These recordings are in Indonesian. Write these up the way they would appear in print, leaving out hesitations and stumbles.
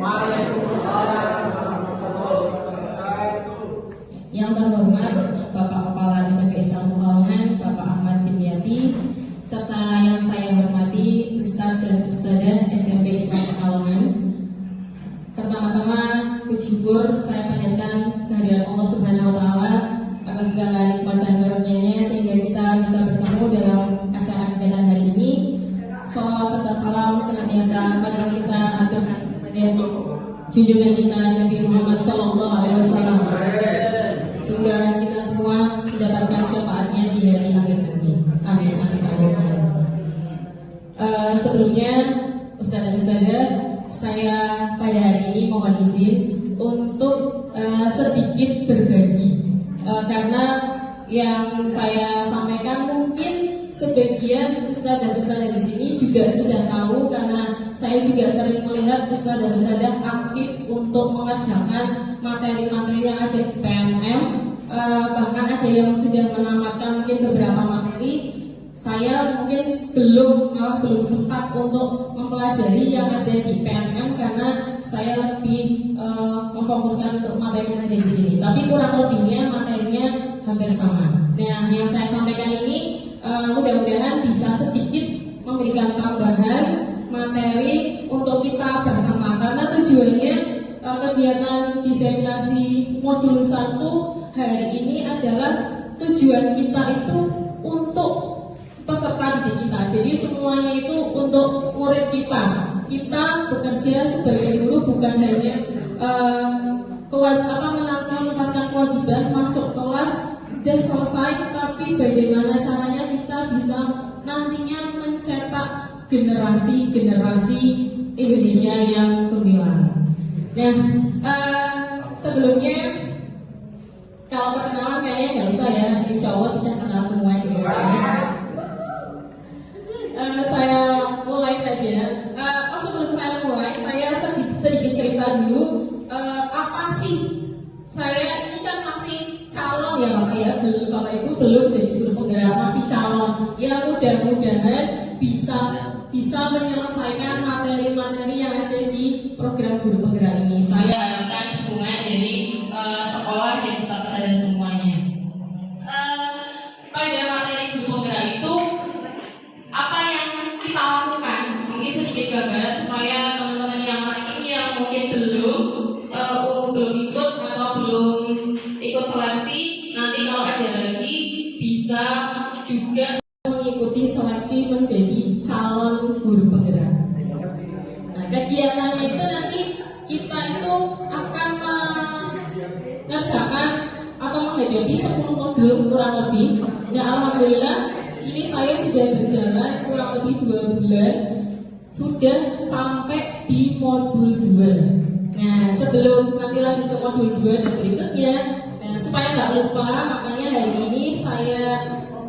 Waalaikumsalam warahmatullahi wabarakatuh. Yang terhormat Bapak Kepala Desa Desa Pekalongan, Bapak Ahmad Dimyati, serta yang saya hormati Ustadz dan Ustadzah SMP Islam Pekalongan. Pertama-tama bersyukur saya panjatkan kehadiran Allah Subhanahu wa taala atas segala nikmat dan karunia-Nya sehingga kita bisa bertemu dalam acara kegiatan hari ini. Shalawat serta salam senantiasa pada kita aturkan dan junjungan kita Nabi Muhammad Sallallahu Alaihi Wasallam. Semoga kita semua mendapatkan syafaatnya di hari akhir nanti. Amin. Amin. Amin. Sebelumnya Ustaz dan Ustazah, saya pada hari ini mohon izin untuk sedikit berbagi karena yang saya sampaikan mungkin sebagian Ustaz dan Ustazah di sini juga sudah tahu karena saya juga sering melihat Ustaz dan Ustazah aktif untuk mengerjakan materi-materi yang ada di PMM, bahkan ada yang sudah menamatkan mungkin beberapa materi. Saya mungkin belum sempat untuk mempelajari yang ada di PMM karena saya lebih memfokuskan untuk materi yang ada di sini. Tapi kurang lebihnya materinya hampir sama. Nah, yang saya sampaikan ini mudah-mudahan bisa sedikit memberikan tambahan materi untuk kita bersama karena tujuannya kegiatan diseminasi modul 1 hari ini adalah tujuan kita itu untuk peserta didik kita. Jadi semuanya itu untuk murid kita. Kita bekerja sebagai guru bukan hanya menuntaskan kewajiban masuk kelas sudah selesai, tapi bagaimana caranya kita bisa nantinya mencetak generasi Indonesia yang gemilang. Nah, sebelumnya kalau perkenalan kayaknya nggak usah ya, insya Allah sudah kenal semua di saya mulai saja. Sebelum saya mulai, saya sedikit cerita dulu. Apa sih? Saya ini kan masih calon ya Bapak ya, Bapak Ibu belum jadi guru penggerak, masih calon. Ya mudah-mudahan bisa menyelesaikan materi-materi yang ada di program guru penggerak ini. Saya harapkan dukungan dari sekolah dan peserta dan semuanya. Pada materi guru penggerak itu apa yang kita lakukan? Mungkin sedikit gambaran supaya teman-teman yang mungkin belum ikut atau belum ikut seleksi, nanti kalau ada lagi bisa juga mengikuti seleksi menjadi calon guru penggerak. Nah, kegiatannya itu nanti kita itu akan mengerjakan atau menghadapi 10 modul kurang lebih. Nah, alhamdulillah ini saya sudah berjalan kurang lebih 2 bulan, sudah sampai di modul 2. Nah, sebelum nanti lagi ke modul 2 dan berikutnya, supaya nggak lupa, makanya hari ini saya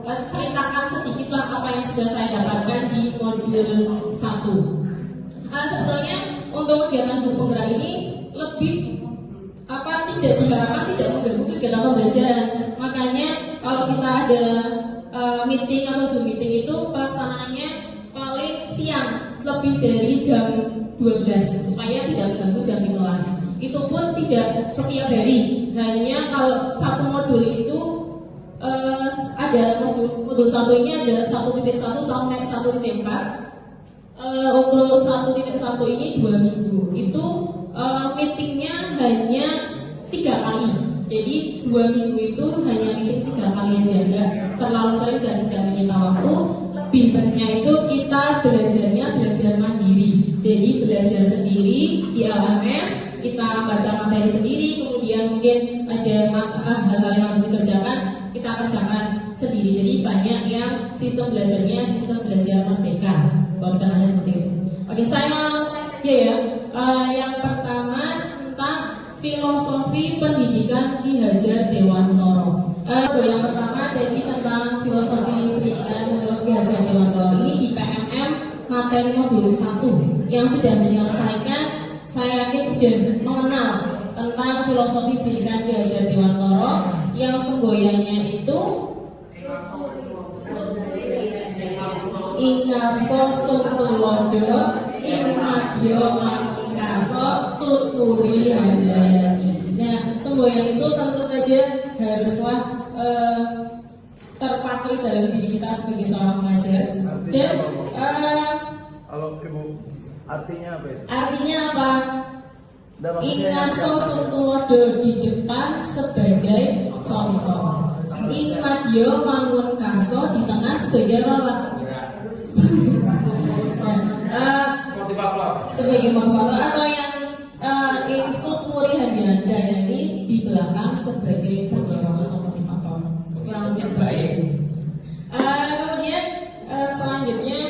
ceritakan sedikitlah apa yang sudah saya dapatkan di modul 1. Sebetulnya untuk kegiatan guru penggerak ini lebih tidak diharapkan tidak mengganggu kegiatan pembelajaran. Makanya kalau kita ada meeting atau Zoom meeting itu pelaksanaannya paling siang, lebih dari jam 12 supaya tidak mengganggu jam di kelas. Itu pun tidak setiap hari, hanya kalau satu modul itu ada modul 1 ini ada 1.1 sampai 1.4. Untuk 1.1 ini 2 minggu. Itu meetingnya hanya 3 kali. Jadi 2 minggu itu hanya meeting 3 kali aja, enggak terlalu sering dan tidak menyita waktu. Bimbangnya itu kita belajar mandiri. Jadi belajar sendiri di LMS, kita baca materi sendiri, kemudian mungkin ada hal-hal yang harus dikerjakan, kita kerjakan sendiri. Jadi banyak yang sistem belajarnya sistem belajar merdeka. Kalau kenalnya seperti itu. Oke, saya ya. Yang pertama tentang filosofi pendidikan Ki Hajar Dewantoro. Yang pertama jadi tentang filosofi pendidikan menurut Ki Hajar Dewantoro. Ini di PMM materi modul 1 yang sudah menyelesaikan. Saya yakin sudah mengenal tentang filosofi pendidikan Ki Hajar Dewantoro yang semboyannya itu Ingarso Sutulodo Inmadyo Manungkaso tuturi handayani. Nah, semboyan itu tentu saja haruslah terpatri dalam diri kita sebagai seorang pengajar. Dan Halo Ibu, artinya apa ya? artinya apa? Inarso Suntuwodo di depan sebagai contoh. Inmadio Mangun Karso di tengah sebagai apa? Sebagai motivator atau yang Institut Muri Handayani di belakang sebagai pendorong atau motivator. Kurang lebih seperti itu. Kemudian selanjutnya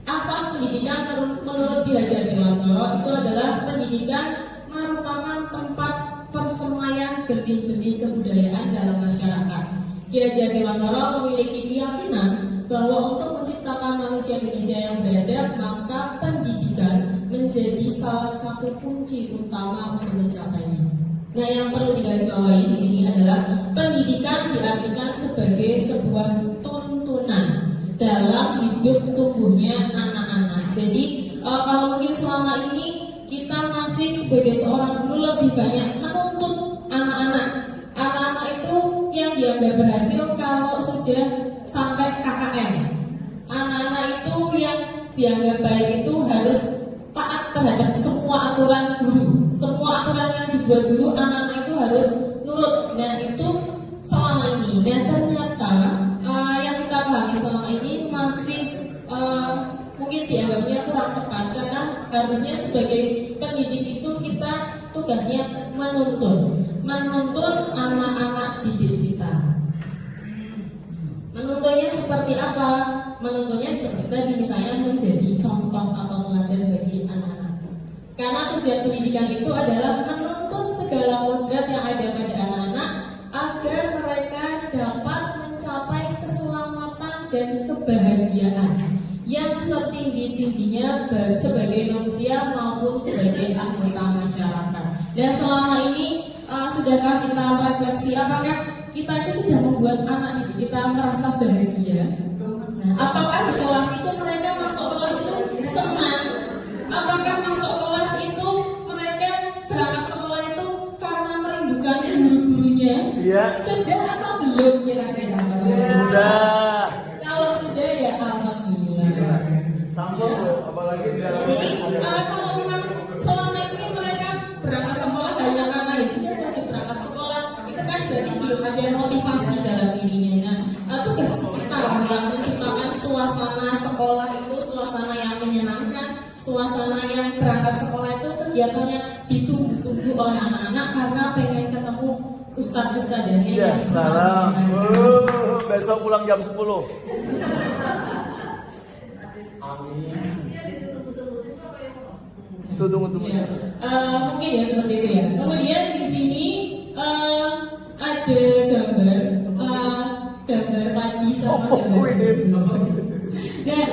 asas pendidikan menurut Ki Hajar Dewantara itu adalah pendidikan merupakan tempat persemaian benih-benih kebudayaan dalam masyarakat. Ki Hajar Dewantara memiliki keyakinan bahwa untuk menciptakan manusia Indonesia yang beradab, maka pendidikan menjadi salah satu kunci utama untuk mencapainya. Nah, yang perlu digarisbawahi di sini adalah pendidikan diartikan sebagai sebuah tuntunan dalam hidup tumbuhnya anak-anak. Jadi kalau mungkin selama ini kita masih sebagai seorang guru lebih banyak menuntut anak-anak. Anak-anak itu yang dianggap berhasil kalau sudah sampai KKM. Anak-anak itu yang dianggap baik itu harus taat terhadap semua aturan guru. Semua aturan yang dibuat guru, anak-anak itu harus nurut. Dan itu selama ini. Dan ternyata yang kita pahami selama ini masih mungkin dianggapnya kurang tepat. Karena harusnya sebagai pendidik itu kita tugasnya menuntun anak-anak didik kita. Menuntunnya seperti apa? Menuntunnya seperti tadi misalnya menjadi contoh atau teladan bagi anak-anak. Karena tujuan pendidikan itu adalah menuntun segala kodrat yang ada pada anak-anak agar mereka dapat mencapai keselamatan dan kebahagiaan yang setinggi-tingginya sebagai manusia maupun sebagai anggota masyarakat. Dan selama ini sudahkah kita refleksi apakah kita itu sudah membuat anak didik kita merasa bahagia? Apakah di kelas itu mereka masuk kelas itu senang? Apakah masuk kelas itu mereka berangkat sekolah itu karena merindukan guru-gurunya? Iya. Sudah atau belum kira-kira? Sudah. Kalau sudah ya alhamdulillah. Samsul apalagi dia. Jadi kalau memang selama ini mereka berangkat sekolah hanya karena ya sudah wajib berangkat sekolah, itu kan berarti belum ada motivasi dalam dirinya. Nah, tugas kita lah yang menciptakan suasana sekolah itu suasana yang menyenangkan, suasana yang berangkat sekolah itu kegiatannya ditunggu-tunggu oleh anak-anak karena pengen ketemu ustadz-ustadznya Ya, yang salam. Besok pulang jam 10. Tunggu. Ya. Mungkin ya seperti itu ya. Kemudian di sini ada gambar padi sama gambar jagung. Nah,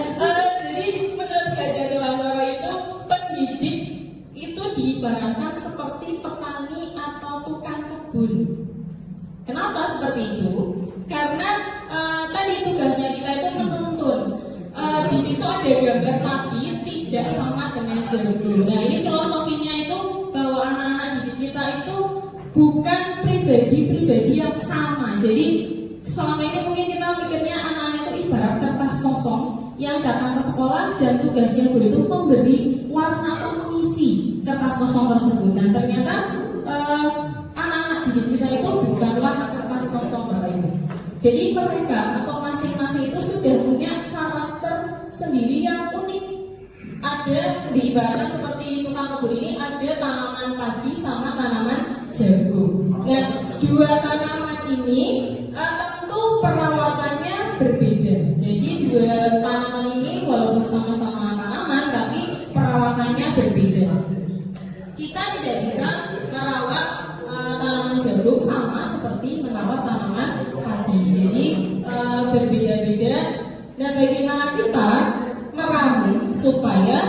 jadi menurut Ki Hajar Dewantara itu pendidik itu diibaratkan seperti petani atau tukang kebun. Kenapa seperti itu? Karena tadi tugasnya kita itu menuntun. Di situ ada gambar padi tidak sama dengan jagung. Nah, ini filosofinya itu bahwa anak-anak didik kita itu bukan pribadi-pribadi yang sama. Jadi selama ini mungkin kita pikirnya anak-anak itu ibarat kertas kosong yang datang ke sekolah dan tugasnya guru itu memberi warna atau mengisi kertas kosong tersebut. Dan ternyata anak-anak didik kita itu bukanlah kertas kosong Bapak Ibu. Jadi mereka atau masing-masing itu sudah punya karakter sendiri yang unik. Ada diibaratkan seperti tukang kebun ini ada tanaman padi sama tanaman jagung. Nah, dua tanaman ini tentu perawatannya berbeda. Jadi dua tanaman ini walaupun sama-sama tanaman tapi perawatannya berbeda. Kita tidak bisa merawat tanaman jagung sama seperti merawat tanaman padi. Jadi berbeda-beda. Dan bagaimana kita meramu supaya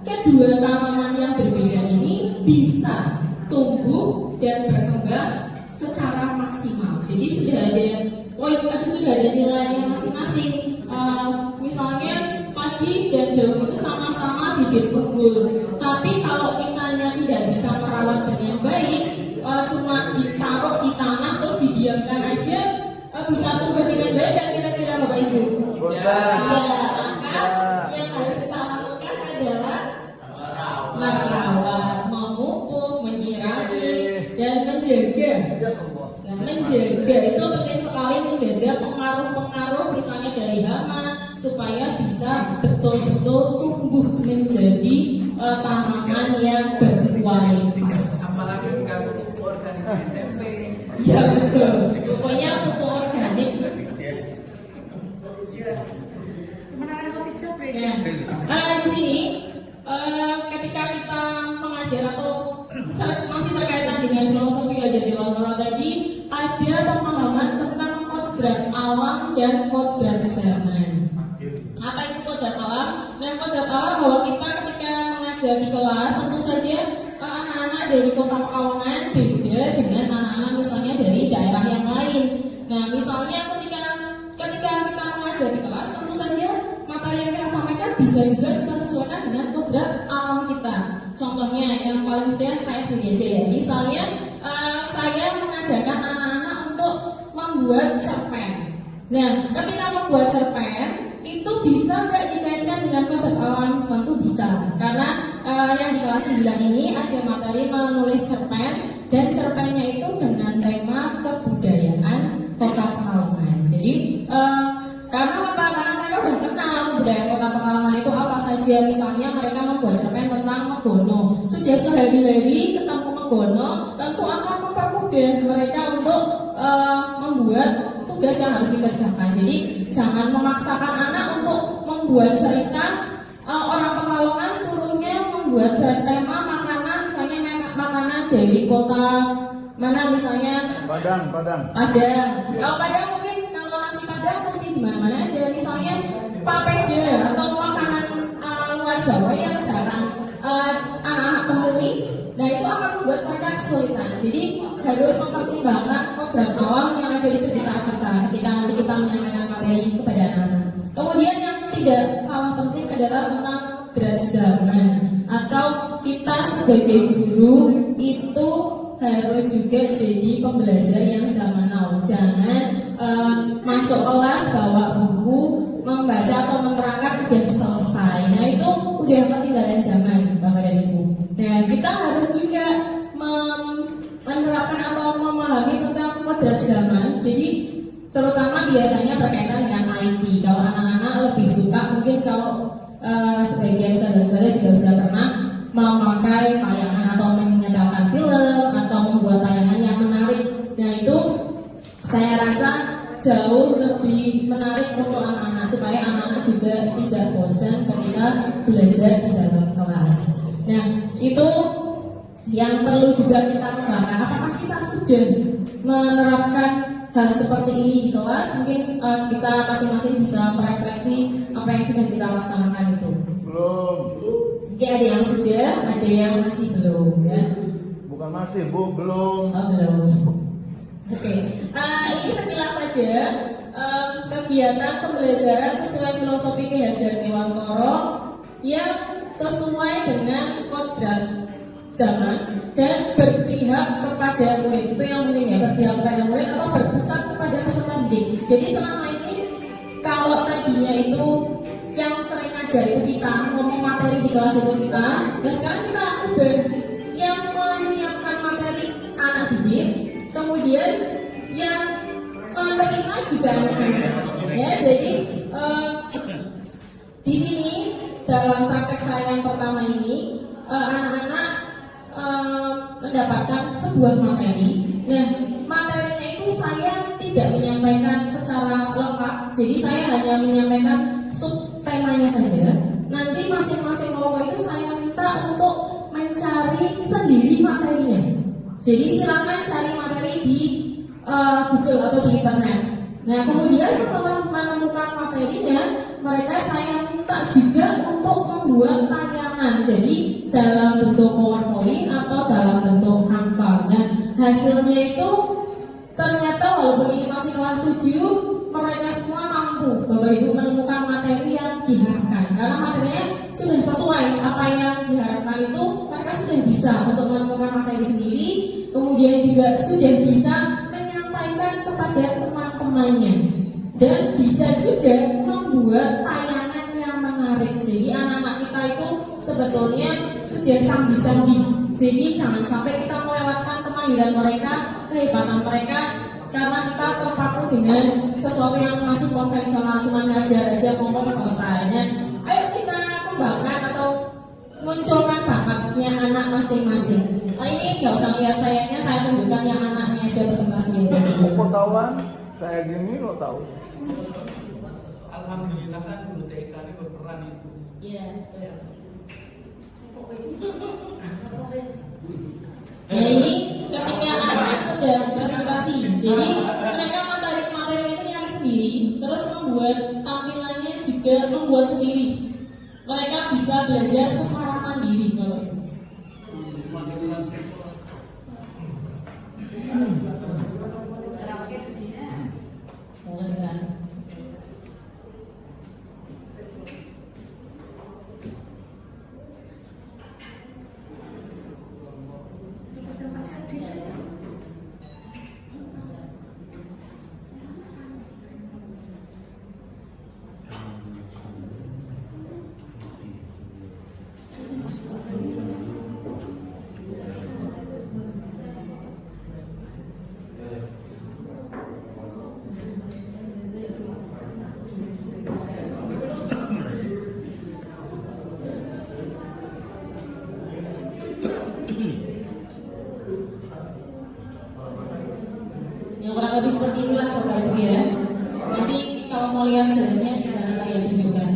kedua tanaman yang berbeda ini bisa tumbuh dan berkembang secara maksimal. Jadi sudah ada poin, sudah ada nilainya masing-masing. Misalnya padi padi dan jagung itu sama-sama bibit unggul. Tapi kalau ikannya tidak bisa merawat dengan baik, cuma ditaruh di tanah terus didiamkan aja, bisa tumbuh dengan baik dan kira-kira Bapak Ibu? Enggak. Maka yang harus kita lakukan adalah merawat, memupuk, menyirami, dan menjaga. Nah, menjaga itu penting sekali, menjaga pengaruh-pengaruh misalnya dari hama supaya bisa betul-betul tumbuh menjadi tanaman yang berkualitas. Apalagi kalau pupuk organik SMP. Ya betul. Pokoknya pupuk organik. Kemenangan kopi capre. Nah, di sini ketika kita mengajar atau masih berkaitan dengan filosofi ajar Dewantara tadi, ada pemahaman tentang kodrat alam dan kodrat zaman. Apa itu kodrat alam? Nah, kodrat alam bahwa kita ketika mengajar di kelas tentu saja anak-anak dari Kota Pekalongan beda dengan anak-anak misalnya dari daerah yang lain. Nah, misalnya ketika kita mengajar di kelas tentu saja materi yang kita sampaikan bisa juga kita sesuaikan dengan kodrat alam kita. Contohnya yang paling mudah saya sendiri aja ya. Misalnya saya mengajarkan anak-anak untuk membuat cerpen. Nah, ketika membuat cerpen itu bisa nggak dikaitkan dengan kodrat alam? Tentu bisa. Karena yang di kelas 9 ini ada materi menulis cerpen dan cerpennya itu dengan tema kebudayaan Kota Pekalongan. Jadi karena apa? Karena mereka udah kenal budaya Kota Pekalongan itu apa saja. Misalnya mereka membuat cerpen tentang Megono. Sudah sehari-hari ketemu Megono, tentu akan mempermudah mereka untuk membuat tugas yang harus dikerjakan. Jadi jangan memaksakan anak untuk membuat cerita orang Pekalongan, suruhnya membuat tema makanan, misalnya makanan dari kota mana misalnya Padang. Kalau Padang mungkin kalau nasi Padang pasti di mana-mana ada, misalnya papeda atau makanan luar Jawa yang jarang anak-anak temui. Nah, itu akan membuat mereka kesulitan. Jadi harus mempertimbangkan kodrat alam yang ada di sekitar kita ketika nanti kita menyampaikan materi kepada anak-anak. Kemudian yang tidak kalah penting adalah tentang kodrat zaman, atau kita sebagai guru itu harus juga jadi pembelajar yang zaman now. Jangan masuk kelas bawa buku, membaca atau menerangkan udah selesai. Nah, itu udah ketinggalan zaman, Bapak dan Ibu. Nah, kita harus juga menerapkan atau memahami tentang kodrat zaman. Jadi terutama biasanya berkaitan dengan IT. Kalau anak-anak lebih suka, mungkin kalau sebagian saya juga sudah pernah memakai tayangan atau menyetelkan film atau membuat tayangan yang menarik. Nah, itu saya rasa jauh lebih menarik untuk anak-anak supaya anak-anak juga tidak bosan ketika belajar di dalam kelas. Nah, itu yang perlu juga kita kembangkan. Apakah kita sudah menerapkan hal seperti ini di kelas? Mungkin kita masing-masing bisa merefleksi apa yang sudah kita laksanakan itu. Belum. Mungkin ada yang sudah, ada yang masih belum ya. Bukan masih, Bu, belum. Oh, belum. Oke. Ini sekilas saja kegiatan pembelajaran sesuai filosofi Ki Hajar Dewantara yang sesuai dengan kodrat zaman dan berpihak kepada murid. Itu yang penting ya, berpihak kepada murid atau berpusat kepada peserta didik. Jadi selama ini kalau tadinya itu yang sering ngajar itu kita, ngomong materi di kelas itu kita, dan sekarang kita udah yang menyiapkan materi anak didik, kemudian yang menerima juga anak-anak. Ya, jadi di sini dalam praktek saya yang pertama ini anak-anak mendapatkan sebuah materi. Nah, materinya itu saya tidak menyampaikan secara lengkap. Jadi saya hanya menyampaikan subtemanya saja. Nanti masing-masing kelompok itu saya minta untuk mencari sendiri materinya. Jadi silakan cari materi di Google atau di internet. Nah, kemudian setelah menemukan materinya, mereka saya minta juga untuk membuat tayangan. Jadi dalam bentuk PowerPoint atau dalam bentuk Canva. Nah, hasilnya itu ternyata walaupun ini masih kelas 7, mereka semua mampu Bapak Ibu menemukan materi yang diharapkan. Karena apa yang diharapkan itu mereka sudah bisa untuk menemukan materi sendiri, kemudian juga sudah bisa menyampaikan kepada teman-temannya, dan bisa juga membuat tayangan yang menarik. Jadi anak-anak kita itu sebetulnya sudah canggih-canggih. Jadi jangan sampai kita melewatkan kemahiran mereka, kehebatan mereka, karena kita terpaku dengan sesuatu yang masih konvensional, cuma ngajar aja ngomong selesai. Ayo kita kembangkan atau munculkan bakatnya anak masing-masing. Nah ini nggak usah lihat sayanya, saya tunjukkan yang anaknya aja presentasi. Kok tahuan? Saya gini lo tahu. Alhamdulillah kan guru TK ini berperan itu. Iya. Nah ini ketika anak sedang presentasi, jadi mereka materi itu nyari sendiri, terus membuat tampilannya juga membuat sendiri. Mereka bisa belajar secara mandiri kalau itu. Yang kurang lebih seperti inilah Bapak Ibu ya. Nanti kalau mau lihat jelasnya bisa saya tunjukkan.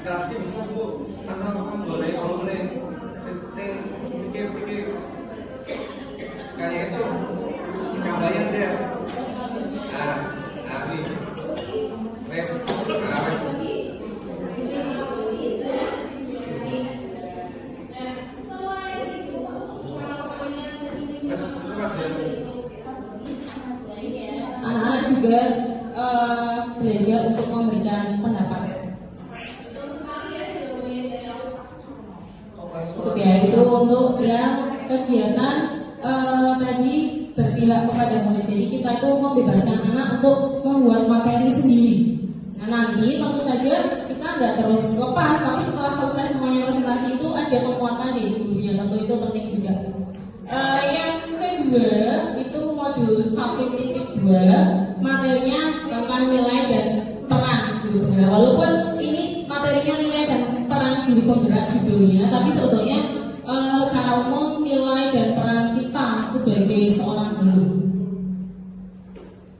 Pasti bisa bu, karena boleh kalau boleh sedikit kayak itu gambarnya dia. Abi, wes, anak-anak juga belajar untuk memberikan pendapat. Cukup ya, itu untuk yang kegiatan tadi berpihak kepada murid. Jadi kita itu membebaskan anak untuk membuat materi sendiri. Nah nanti tentu saja kita nggak terus lepas, tapi setelah selesai semuanya presentasi itu ada penguatan dari gurunya, tentu itu penting juga. Yang kedua itu modul 1.2, materinya tentang nilai dan peran guru penggerak. Walaupun ini materinya nilai dan peran guru penggerak judulnya, tapi sebetulnya secara umum nilai dan peran kita sebagai seorang guru.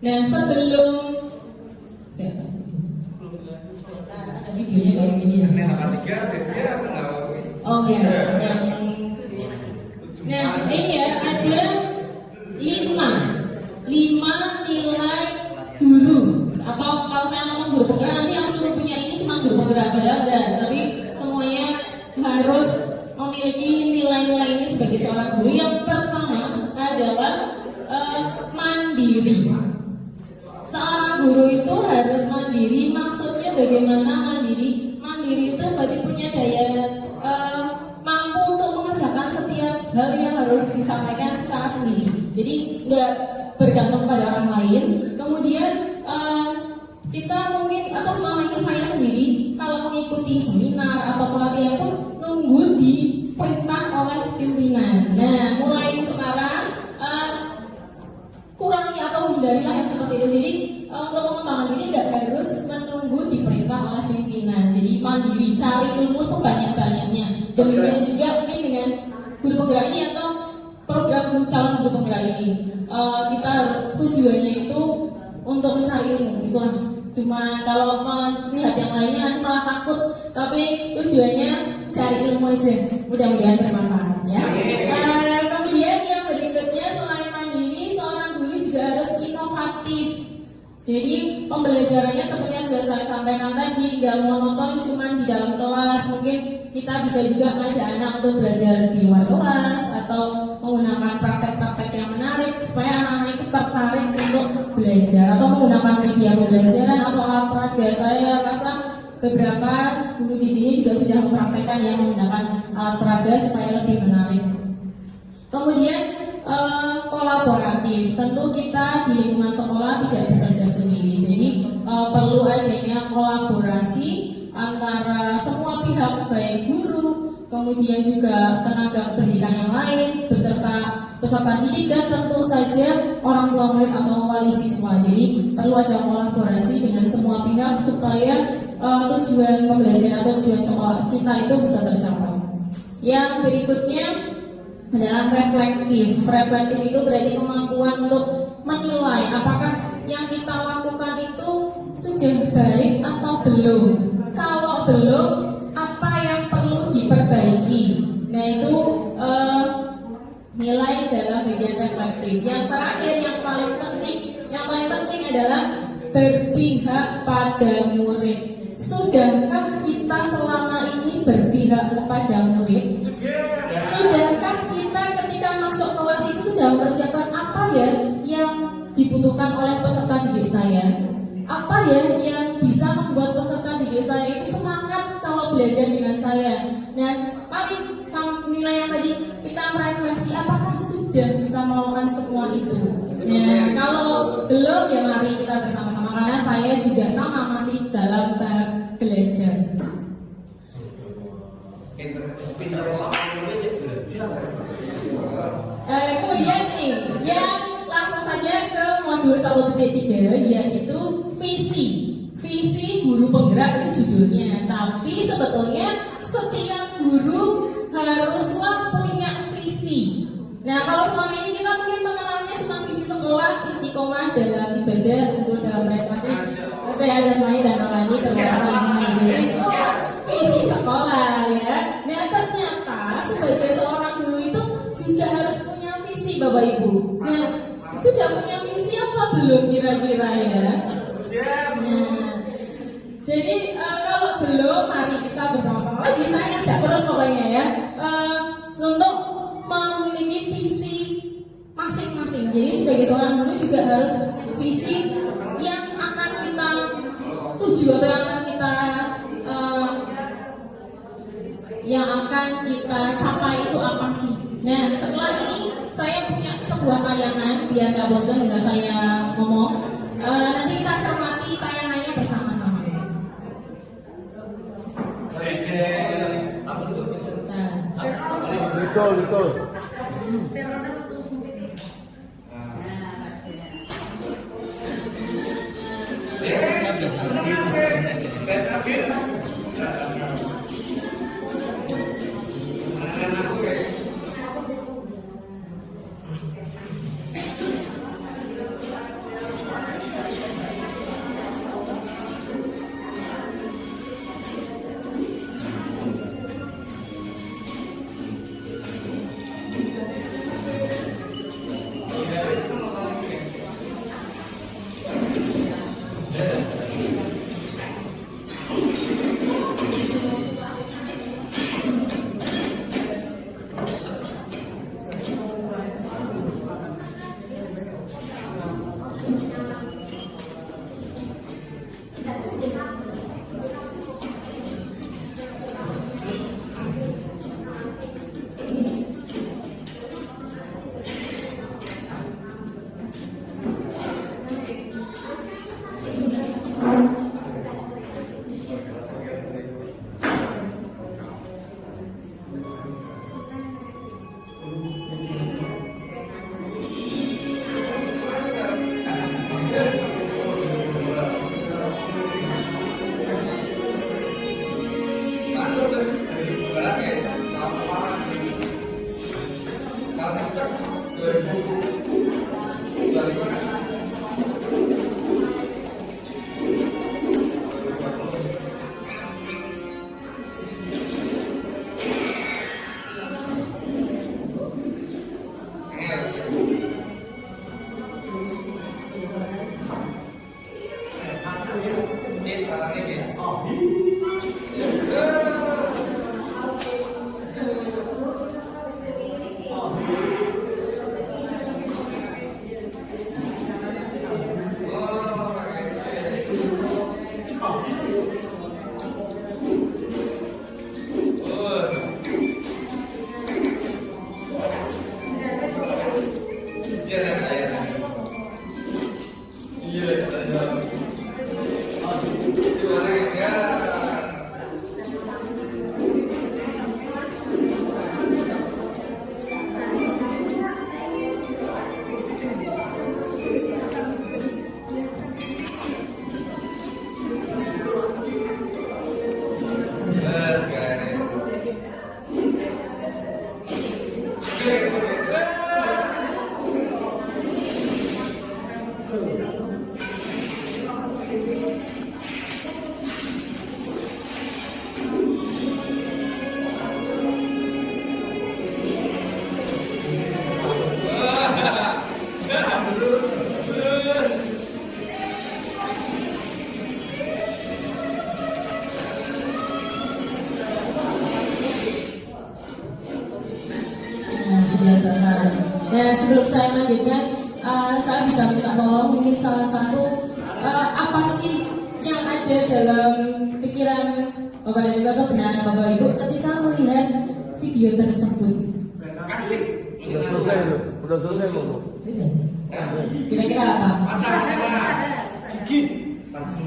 Nah sebelum ada videonya kayak gini ya. ini apa tiga? Dia apa nggak? Oh ya. Nah ini ya ada 5 nilai guru, atau kalau saya ngomong guru penggerak nanti yang suruh punya ini cuma guru penggerak enggak, tapi semuanya harus memiliki nilai-nilai ini sebagai seorang guru. Yang pertama adalah mandiri. Seorang guru itu harus mandiri. Maksudnya bagaimana mandiri? Mandiri itu berarti punya daya mampu untuk mengerjakan setiap hal yang harus disampaikan secara sendiri. Jadi nggak bergantung pada orang lain. Kemudian kita mungkin, atau selama ini saya sendiri kalau mengikuti seminar atau pelatihan itu nunggu diperintah oleh pimpinan. Nah mulai sekarang kurangi atau hindarilah yang seperti itu. Jadi untuk pengembangan ini nggak harus menunggu diperintah oleh pimpinan. Jadi mandiri, cari ilmu sebanyak-banyaknya. Demikian juga mungkin dengan guru penggerak ini atau program calon guru penggerak ini, kita tujuannya itu untuk mencari ilmu. Itulah. Cuma kalau melihat yang lainnya nanti malah takut. Tapi tujuannya cari ilmu aja. Mudah-mudahan bermanfaat ya. Kemudian yang berikutnya selain mandiri, seorang guru juga harus inovatif. Jadi pembelajarannya seperti yang sudah saya sampaikan tadi, nggak monoton cuma di dalam kelas. Mungkin kita bisa juga ngajak anak untuk belajar di luar kelas atau menggunakan praktek-praktek yang menarik supaya anak-anak itu tertarik untuk belajar, atau menggunakan media pembelajaran atau alat peraga. Saya rasa beberapa guru di sini juga sudah mempraktekkan yang menggunakan alat peraga supaya lebih menarik. Kemudian kolaboratif, tentu kita di lingkungan sekolah tidak bekerja sendiri, jadi perlu adanya kolaborasi antara semua pihak, baik guru, kemudian juga tenaga pendidikan yang lain, peserta didik, dan tentu saja orang tua murid atau wali siswa. Jadi perlu ada kolaborasi dengan semua pihak supaya tujuan pembelajaran atau tujuan sekolah kita itu bisa tercapai. Yang berikutnya adalah reflektif. Reflektif itu berarti kemampuan untuk menilai apakah yang kita lakukan itu sudah baik atau belum. Kalau belum, apa yang perlu diperbaiki. Nah itu nilai dalam bagian reflektif. Yang terakhir, yang paling penting adalah berpihak pada murid. Sudahkah kita selama ini berpihak kepada murid? Sudahkah kita ketika masuk kelas itu sudah mempersiapkan apa ya yang dibutuhkan oleh peserta didik saya? Apa ya yang bisa membuat peserta didik saya itu semangat kalau belajar dengan saya? Dan paling nilai yang tadi kita merefleksi apakah sudah kita melakukan semua itu. Nah, kalau belum ya mari kita bersama-sama, karena saya juga sama masih dalam tahap belajar. Kemudian ini yang langsung saja ke modul 1.3 yaitu visi guru penggerak itu judulnya. Tapi sebetulnya setiap guru haruslah punya visi. Nah, kalau selama ini kita mungkin mengenalnya cuma visi sekolah, istiqomah dalam ibadah, unggul dalam prestasi, sehat jasmani dan rohani, keberhasilan itu visi sekolah ya. Nah, ternyata sebagai seorang guru itu juga harus punya visi, Bapak Ibu. Nah, sudah punya visi apa belum kira-kira ya? Nah, jadi kalau belum, mari kita bersama-sama lagi, saya ajak terus pokoknya ya, untuk memiliki visi masing-masing. Jadi sebagai seorang guru juga harus visi yang akan kita tuju atau yang akan kita capai itu apa sih? Nah, setelah ini saya punya sebuah tayangan biar nggak bosan dengan saya ngomong. Nanti kita cermati tayangannya bersama-sama. Betul. sebelum saya lanjutkan, saya bisa minta tolong mungkin salah satu apa sih yang ada dalam pikiran Bapak dan Ibu atau benar Bapak Ibu ketika melihat video tersebut? Asik. Udah selesai itu, udah selesai Bu. Sudah. Kira-kira apa? Gigi.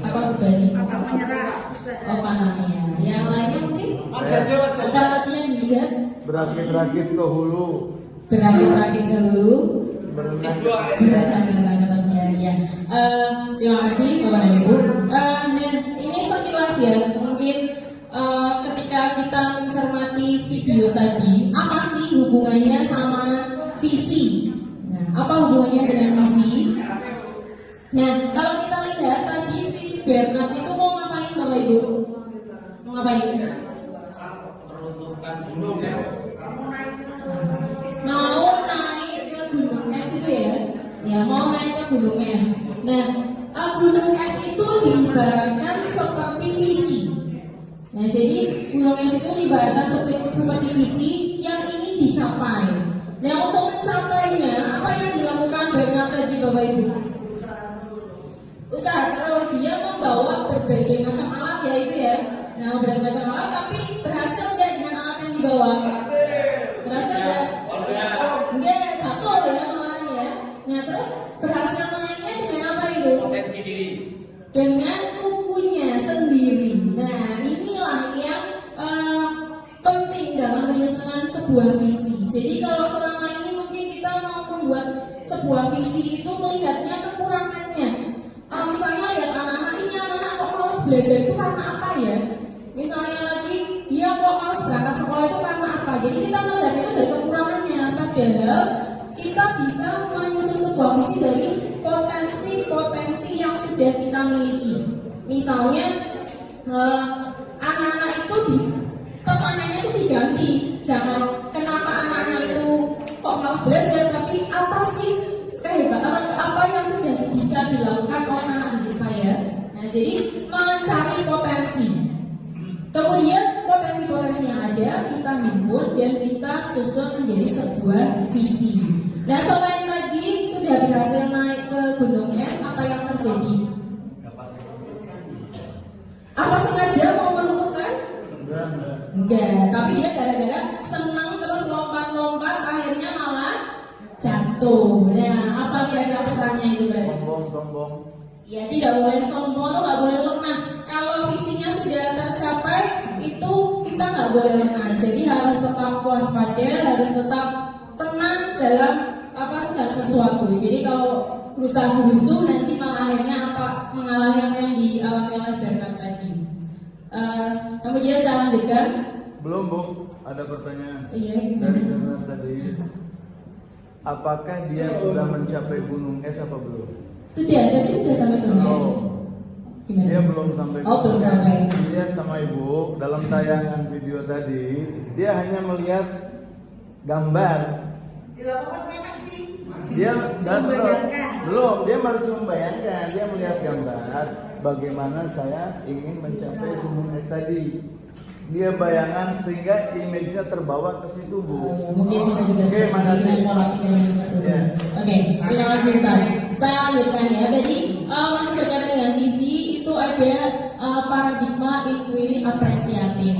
Apa kembali? Oh, panahnya. Yang lainnya mungkin? Apa lagi yang dilihat? Berakit-rakit ke hulu, Berakit-rakit dahulu. berenang. Katanya ya. Terima kasih Bapak dan Ibu. Dan ini sekilas ya, mungkin ketika kita mencermati video tadi, apa sih hubungannya sama visi? Nah, apa hubungannya dengan visi? Nah, kalau kita lihat tadi si Bernard itu mau ngapain Bapak Ibu? Mau ngapain? Peruntukan gunung ya. Mau naik ke gunung es itu ya? Ya, mau naik ke gunung es. Nah, gunung es itu diibaratkan seperti visi. Nah, jadi gunung es itu diibaratkan seperti visi yang ingin dicapai. Nah, untuk mencapainya, apa yang dilakukan Bernard tadi Bapak Ibu? Usaha terus, dia membawa berbagai macam alat ya itu ya. Nah, berbagai macam alat, tapi berhasil nggak dengan alat yang dibawa? Berhasil nggak? Enggak, jatuh ya malah ya. Nah, terus berhasil naiknya dengan apa itu? Potensi diri. Dengan kukunya sendiri. Nah, inilah yang penting dalam menyusun sebuah visi. Jadi kalau selama ini mungkin kita mau membuat sebuah visi itu melihatnya kekurangannya. Misalnya lihat anak-anak ini, anak-anak kok malas belajar itu karena apa ya? Misalnya lagi dia kok malas berangkat sekolah itu karena apa? Jadi kita melihat itu dari kekurangannya. Padahal kita bisa menyusun sebuah visi dari potensi-potensi yang sudah kita miliki. Misalnya anak-anak itu pertanyaannya itu diganti. Jangan kenapa anak-anak itu kok malas belajar, tapi apa sih kehebatan atau apa yang sudah bisa dilakukan oleh anak didik saya. Nah, jadi mencari potensi. Kemudian potensi-potensi yang ada kita himpun dan kita susun menjadi sebuah visi. Nah, selain tadi sudah berhasil naik ke gunung es, apa yang terjadi? Apa sengaja mau menentukan? Enggak, tapi dia gara-gara senang terus lompat-lompat akhirnya malah jatuh. Nah, apa kira-kira pesannya itu berarti? Sombong. Ya, tidak boleh sombong atau nggak boleh lengah. Kalau visinya sudah tercapai, itu kita nggak boleh lengah. Jadi harus tetap waspada, harus tetap tenang dalam segala sesuatu. Jadi kalau berusaha berusuh nanti malah akhirnya mengalami apa yang dialami oleh Bernard tadi. Kemudian saya lanjutkan. Belum Bu, ada pertanyaan. Iya, Dari gimana? Bernard tadi. Apakah dia sudah mencapai gunung es apa belum? Sudah, tadi sudah sampai gunung es. Oh, Gimana? dia belum sampai. Oh, belum sampai. Dia sama Ibu dalam tayangan video tadi, dia hanya melihat gambar. Dia belum, dia harus membayangkan, dia melihat gambar bagaimana saya ingin mencapai gunung es tadi. Dia bayangan sehingga image-nya terbawa ke situ Bu. Mungkin bisa juga Oke, makasih. pola pikirnya seperti itu. Ya. Oke, terima kasih Ustaz. Saya lanjutkan ya. Jadi masih berkaitan dengan visi itu ada paradigma inquiry apresiatif.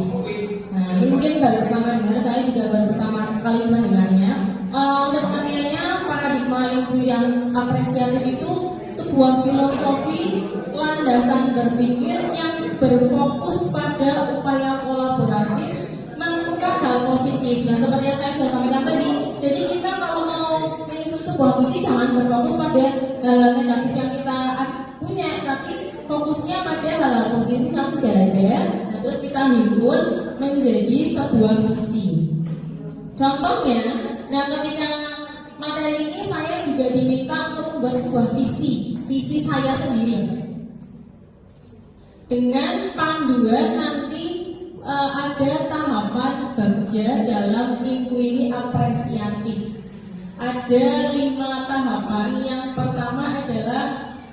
Nah, ini mungkin baru pertama dengar, saya juga baru pertama kali mendengarnya. Untuk pengertiannya, paradigma inquiry apresiatif itu sebuah filosofi landasan berpikir yang berfokus pada upaya kolaboratif menemukan hal positif. Nah, seperti yang saya sudah sampaikan tadi, jadi kita kalau mau menyusun sebuah visi jangan berfokus pada hal negatif yang kita punya, tapi fokusnya pada hal positif yang sudah ada. Nah, terus kita himpun menjadi sebuah visi. Contohnya, nah ketika materi ini saya juga diminta untuk membuat sebuah visi saya sendiri. Dengan panduan nanti ada tahapan bagja dalam inquiry apresiatif. Ada 5 tahapan. Yang pertama adalah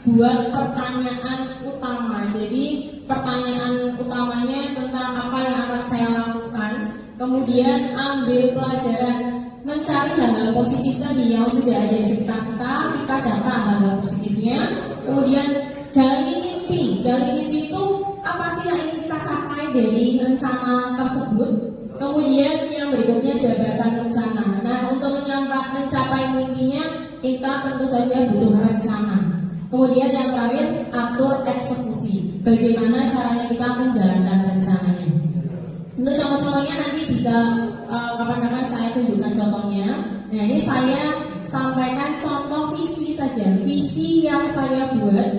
buat pertanyaan utama. Jadi pertanyaan utamanya tentang apa yang akan saya lakukan. Kemudian ambil pelajaran mencari hal-hal positif tadi yang sudah ada di sekitar kita data hal-hal positifnya. Kemudian gali mimpi itu apa sih yang ingin kita capai dari rencana tersebut. Kemudian yang berikutnya jabarkan rencana. Nah, untuk mencapai mimpinya kita tentu saja butuh rencana. Kemudian yang terakhir atur eksekusi. Bagaimana caranya kita menjalankan rencananya. Untuk contoh-contohnya nanti bisa kapan-kapan saya tunjukkan contohnya. Nah, ini saya sampaikan contoh visi saja. Visi yang saya buat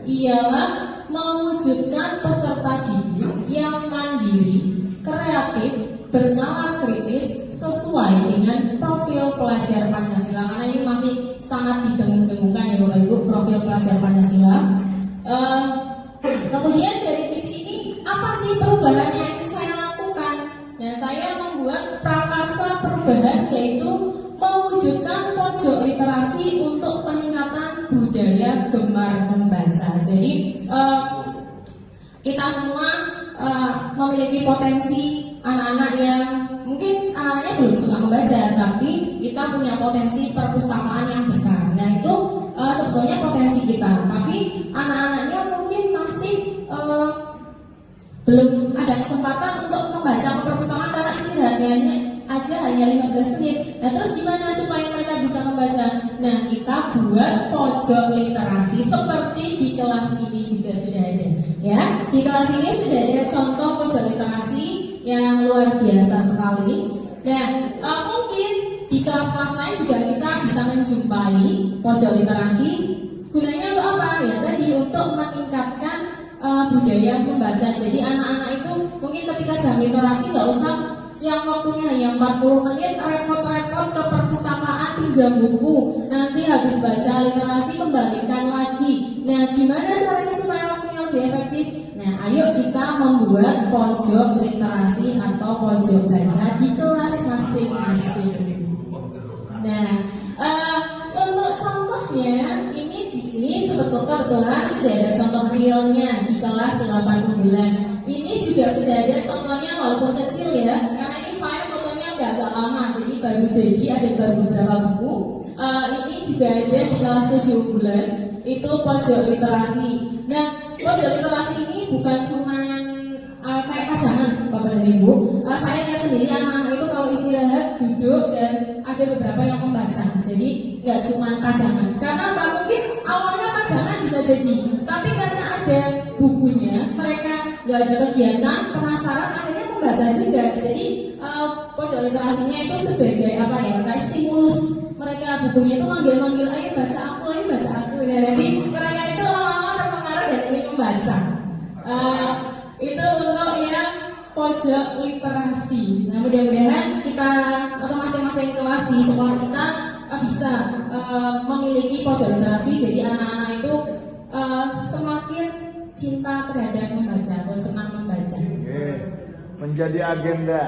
ialah mewujudkan peserta didik yang mandiri, kreatif, bernalar kritis sesuai dengan profil pelajar Pancasila. Karena ini masih sangat didengung-dengungkan ya Bapak Ibu, profil pelajar Pancasila. Kemudian dari visi ini apa sih perubahan yang ingin saya lakukan? Nah, saya membuat prakarsa perubahan, yaitu mewujudkan pojok literasi untuk peningkatan budaya gemar membaca. Jadi kita semua memiliki potensi anak-anak yang mungkin anaknya belum suka membaca, tapi kita punya potensi perpustakaan yang besar. Nah, itu sebetulnya potensi kita, tapi anak-anaknya mungkin masih belum ada kesempatan untuk membaca perpustakaan karena istirahatnya aja hanya 15 menit. Nah, terus gimana supaya mereka bisa membaca? Nah, kita buat pojok literasi seperti di kelas ini juga sudah ada. Ya, di kelas ini sudah ada contoh pojok literasi yang luar biasa sekali. Nah, mungkin di kelas-kelas lain juga kita bisa menjumpai pojok literasi. Gunanya untuk apa? Ya tadi untuk meningkatkan budaya membaca. Jadi anak-anak itu mungkin ketika jam literasi nggak usah yang waktunya hanya 40 menit repot-repot ke perpustakaan pinjam buku, nanti habis baca literasi kembalikan lagi. Nah, gimana caranya supaya waktunya lebih efektif? Nah, ayo kita membuat pojok literasi atau pojok baca di kelas masing-masing. Nah, untuk contohnya ini di sini kebetulan sudah ada contoh realnya di kelas 8 bulan. Ini juga sudah ada contohnya walaupun kecil ya, karena ini saya fotonya udah agak lama, jadi baru jadi ada baru beberapa buku. Ini juga ada di kelas 7 bulan, itu pojok literasi. Nah, pojok literasi ini bukan cuma kayak pajangan Bapak dan Ibu. Saya lihat sendiri anak-anak itu kalau istirahat duduk dan ada beberapa yang membaca. Jadi nggak cuma pajangan. Karena mungkin awalnya pajangan bisa jadi, tapi karena ada bukunya, mereka nggak ada kegiatan, penasaran, akhirnya membaca juga. Jadi pojok literasinya itu sebagai apa ya? Kayak stimulus. Mereka bukunya itu manggil-manggil, ayo baca aku. Nah, jadi mereka itu lama-lama terpengaruh dan ingin membaca. Itu untuk yang pojok literasi. Nah, mudah-mudahan kita atau masing-masing kelas di sekolah kita bisa memiliki pojok literasi. Jadi anak-anak itu semakin cinta terhadap membaca atau senang membaca. Oke, menjadi agenda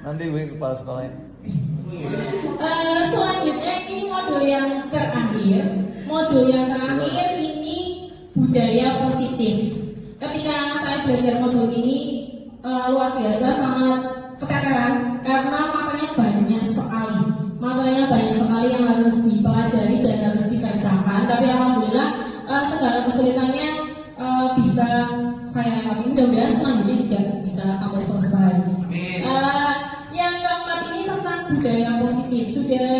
nanti kepala sekolahnya. Selanjutnya ini modul yang terakhir. Modul yang terakhir ini budaya positif. Ketika saya belajar modul ini luar biasa, sangat keteteran karena matanya banyak sekali. Matanya banyak sekali yang harus dipelajari dan harus dikerjakan. Tapi alhamdulillah segala kesulitannya bisa saya lewati. Mudah-mudahan selanjutnya juga bisa sampai selesai. Yang keempat ini tentang budaya positif. Sudah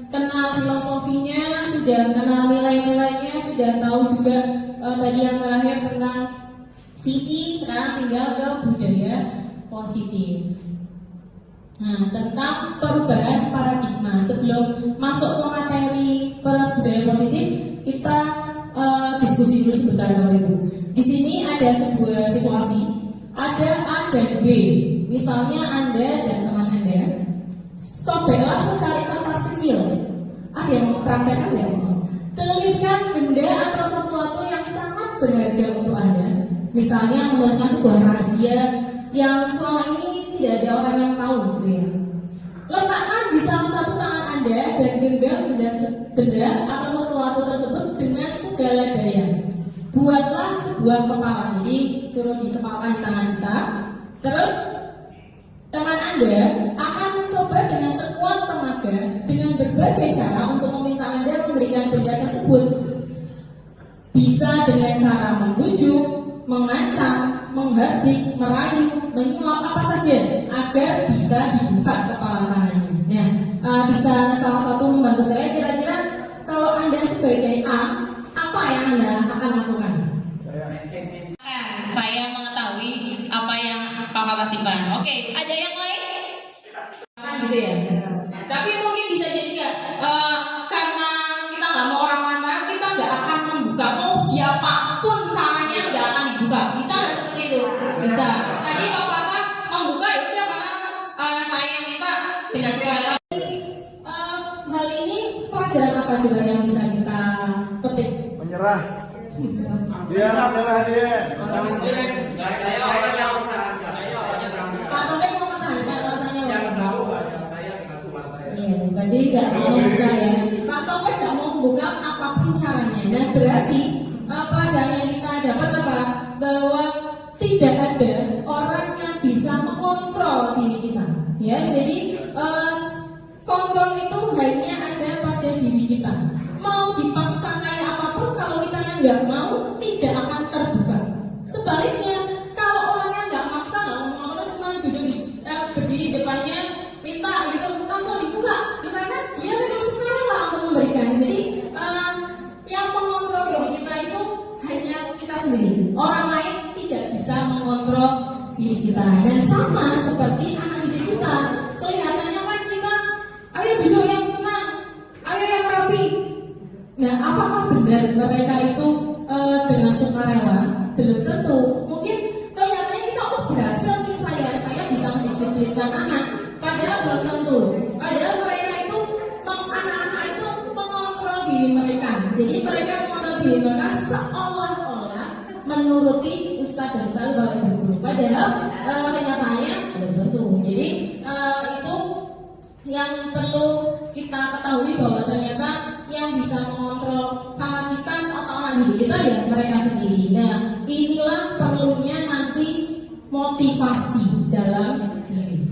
kenal filosofinya, sudah kenal nilai-nilainya, sudah tahu juga tadi yang terakhir tentang visi, sekarang tinggal ke budaya positif. Nah, tentang perubahan paradigma. Sebelum masuk ke materi budaya positif, kita diskusi dulu sebentar Bapak Ibu. Di sini ada sebuah situasi, ada A dan B. Misalnya Anda dan teman Anda sobeklah secari kertas kecil. Ada yang mau praktekkan nggak? Tuliskan benda atau sesuatu yang sangat berharga untuk Anda. Misalnya menuliskan sebuah rahasia yang selama ini tidak ada orang yang tahu, gitu ya. Letakkan di salah satu tangan Anda dan genggam benda atau sesuatu tersebut dengan segala daya. Buatlah sebuah kepala, jadi suruh dikepalkan di tangan kita. Terus teman Anda akan mencoba dengan sekuat teman berbagai cara untuk meminta Anda memberikan benda tersebut. Bisa dengan cara membujuk, mengancam, menghardik, merayu, menyuap, apa saja agar bisa dibuka kepala tangannya. Nah, bisa salah satu membantu saya, kira-kira kalau Anda sebagai A, apa yang Anda akan lakukan? Saya mengetahui apa yang Pak Fatasiban. Oke, ada yang lain? Gitu ya. Tapi mungkin bisa jadi nggak, karena kita nggak mau orang mana, kita nggak akan membuka, mau diapapun caranya nggak akan dibuka. Bisa nggak seperti itu? Bisa. Tadi Pak Fatah membuka ya udah karena saya yang minta dengan sukarela. Hal ini pelajaran apa coba yang bisa kita petik? Menyerah. Dia menyerah dia. Pak Taufik mau menanyakan rasanya. Iya, berarti nggak mau membuka ya. Pak Taufik nggak mau membuka apapun caranya. Dan berarti pelajaran yang kita dapat apa? Bahwa tidak ada orang yang bisa mengontrol diri kita. Ya, jadi kontrol itu hanya ada pada diri kita. Mau dipaksa kayak apapun, kalau kita yang nggak mau, tidak akan terbuka. Sebaliknya, kalau orang yang nggak maksa, nggak mau apa-apa, cuma duduk berdiri di depannya, minta gitu, langsung dibuka. Karena dia memang sukarela untuk memberikan. Jadi yang mengontrol diri kita itu hanya kita sendiri. Orang lain tidak bisa mengontrol diri kita. Dan sama seperti anak didik kita, kelihatannya kan kita, ayo duduk yang tenang, ayo yang rapi. Nah, apakah benar mereka itu dengan sukarela? Belum tentu. Mungkin kelihatannya kita berhasil nih, saya bisa mendisiplinkan anak, padahal belum tentu. Padahal mereka itu, anak-anak itu mengontrol diri mereka. Jadi mereka mengontrol diri mereka seolah-olah menuruti Ustadz dan misalnya Bapak Ibu guru. Padahal kenyataannya belum tentu. Jadi itu yang perlu kita ketahui, bahwa ternyata yang bisa mengontrol sama kita atau anak didik kita ya mereka sendiri. Nah, inilah perlunya nanti motivasi dalam diri.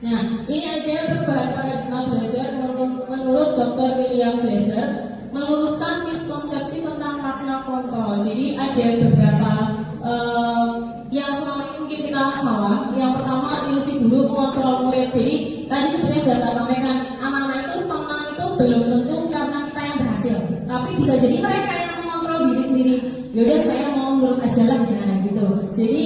Nah, ini ada perubahan paradigma belajar menurut Dr. William Glasser, meluruskan miskonsepsi tentang makna kontrol. Jadi ada beberapa yang selama ini mungkin kita salah. Yang pertama, ilusi guru mengontrol murid. Jadi tadi seperti yang sudah saya sampaikan, anak-anak itu tenang itu belum tentu karena kita yang berhasil, tapi bisa jadi mereka yang mengontrol diri sendiri. Yaudah saya mau nurut aja lah, nah gitu. Jadi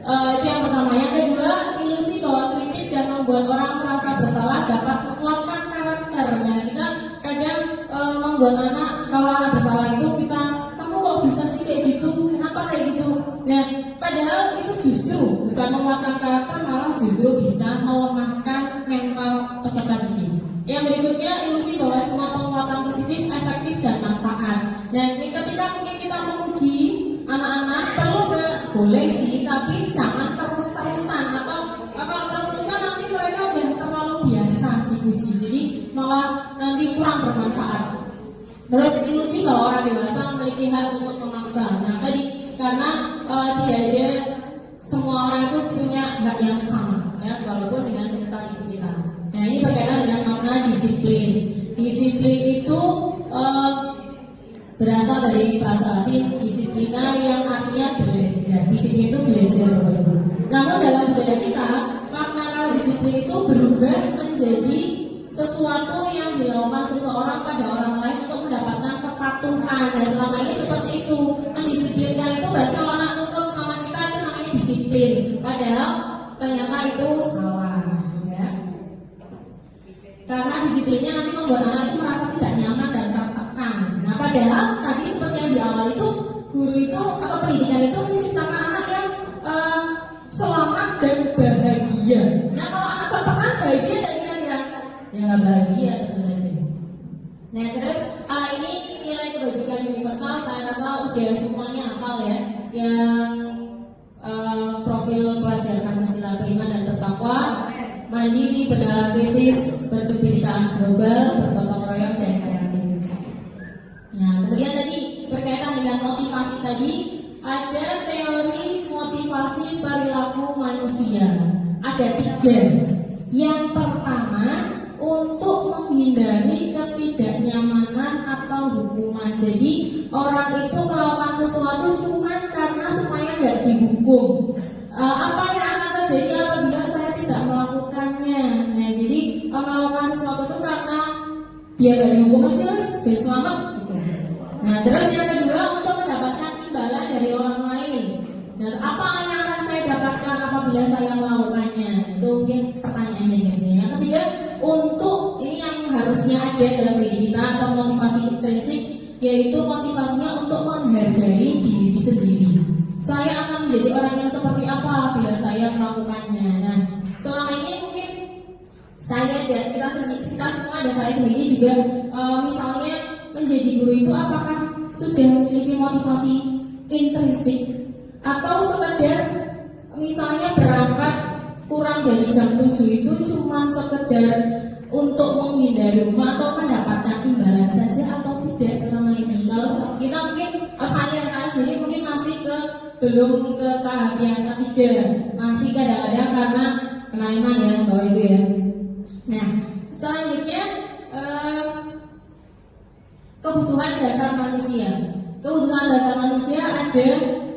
itu yang pertama. Yang kedua, ilusi bahwa kritik dan membuat orang merasa bersalah dapat menguatkan karakter. Nah, kita kadang membuat anak, kalau anak bersalah itu kita, kamu kok bisa sih kayak gitu, kenapa kayak gitu. Nah, padahal itu justru bukan menguatkan karakter, malah justru bisa melemahkan mental peserta didik. Yang berikutnya, ilusi bahwa semua penguatan positif efektif dan manfaat. Dan ketika mungkin kita memuji anak-anak, perlu nggak? Boleh sih, tapi jangan terus-terusan, atau kalau terus-terusan nanti mereka udah terlalu biasa dipuji, jadi malah nanti kurang bermanfaat. Terus ilusi bahwa orang dewasa memiliki hak untuk memaksa. Nah tadi, karena tidak ada, semua orang itu punya hak yang sama, ya, walaupun dengan peserta didik kita. Nah ini berkaitan dengan makna disiplin. Disiplin itu berasal dari bahasa Latin disiplina, yang artinya belajar. Disiplin itu belajar, Bapak Ibu. Namun dalam budaya kita, makna kata disiplin itu berubah menjadi sesuatu yang dilakukan seseorang pada orang lain untuk mendapatkan kepatuhan. Dan selama ini seperti itu, mendisiplinkan itu berarti kalau anak nurut sama kita itu namanya disiplin. Padahal ternyata itu salah, ya. Karena disiplinnya nanti membuat anak itu merasa tidak nyaman dan tertekan. Nah, padahal tadi seperti yang di awal itu, guru itu atau pendidikan itu menciptakan anak yang selamat dan bahagia. Nah, kalau anak tertekan, bahagia dan kira-kira ya nggak bahagia tentu saja. Nah, terus ini nilai kebajikan universal, saya rasa udah semuanya hafal ya. Yang profil pelajar Pancasila beriman dan bertakwa, mandiri, bernalar kritis, berkebinekaan global, bergotong royong dan kreatif. Nah, kemudian tadi berkaitan dengan motivasi tadi, ada teori motivasi perilaku manusia. Ada 3. Yang pertama, untuk menghilangkan menghindari ketidaknyamanan atau hukuman. Jadi orang itu melakukan sesuatu cuma karena supaya nggak dihukum. Apa yang akan terjadi apabila saya tidak melakukannya? Nah, jadi melakukan sesuatu itu karena biar nggak dihukum aja, biar selamat gitu. Nah, terus yang kedua untuk mendapatkan imbalan dari orang lain. Dan apa yang akan saya dapatkan apabila saya melakukannya? Itu mungkin pertanyaannya biasanya. Yang ketiga, untuk ini yang harusnya ada dalam diri kita atau motivasi intrinsik, yaitu motivasinya untuk menghargai diri sendiri. Saya akan menjadi orang yang seperti apa bila saya melakukannya. Nah, selama ini mungkin saya dan kita semua dan saya sendiri juga misalnya menjadi guru itu apakah sudah memiliki motivasi intrinsik atau sekedar misalnya berangkat kurang dari jam 7 itu cuma sekedar untuk menghindari rumah atau mendapatkan imbalan saja atau tidak selama ini. Kalau kita mungkin saya sendiri mungkin masih belum ke tahap yang ketiga, masih kadang-kadang karena kemana-mana ya Bapak Ibu ya. Nah, selanjutnya kebutuhan dasar manusia. Kebutuhan dasar manusia ada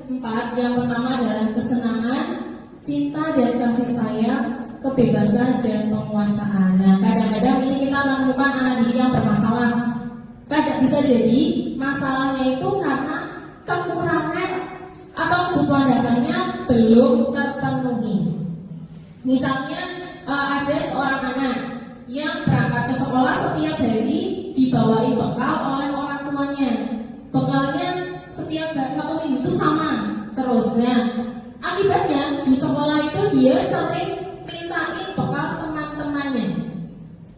4. Yang pertama adalah kesenangan, cinta dan kasih sayang, kebebasan dan penguasaan. Nah, kadang-kadang ini kita menemukan anak didik yang bermasalah. Kadang bisa jadi masalahnya itu karena kekurangan atau kebutuhan dasarnya belum terpenuhi. Misalnya ada seorang anak yang berangkat ke sekolah setiap hari dibawain bekal oleh orang tuanya. Bekalnya setiap 1 minggu itu sama terus. Nah, akibatnya di sekolah itu dia sering mintain bekal teman-temannya.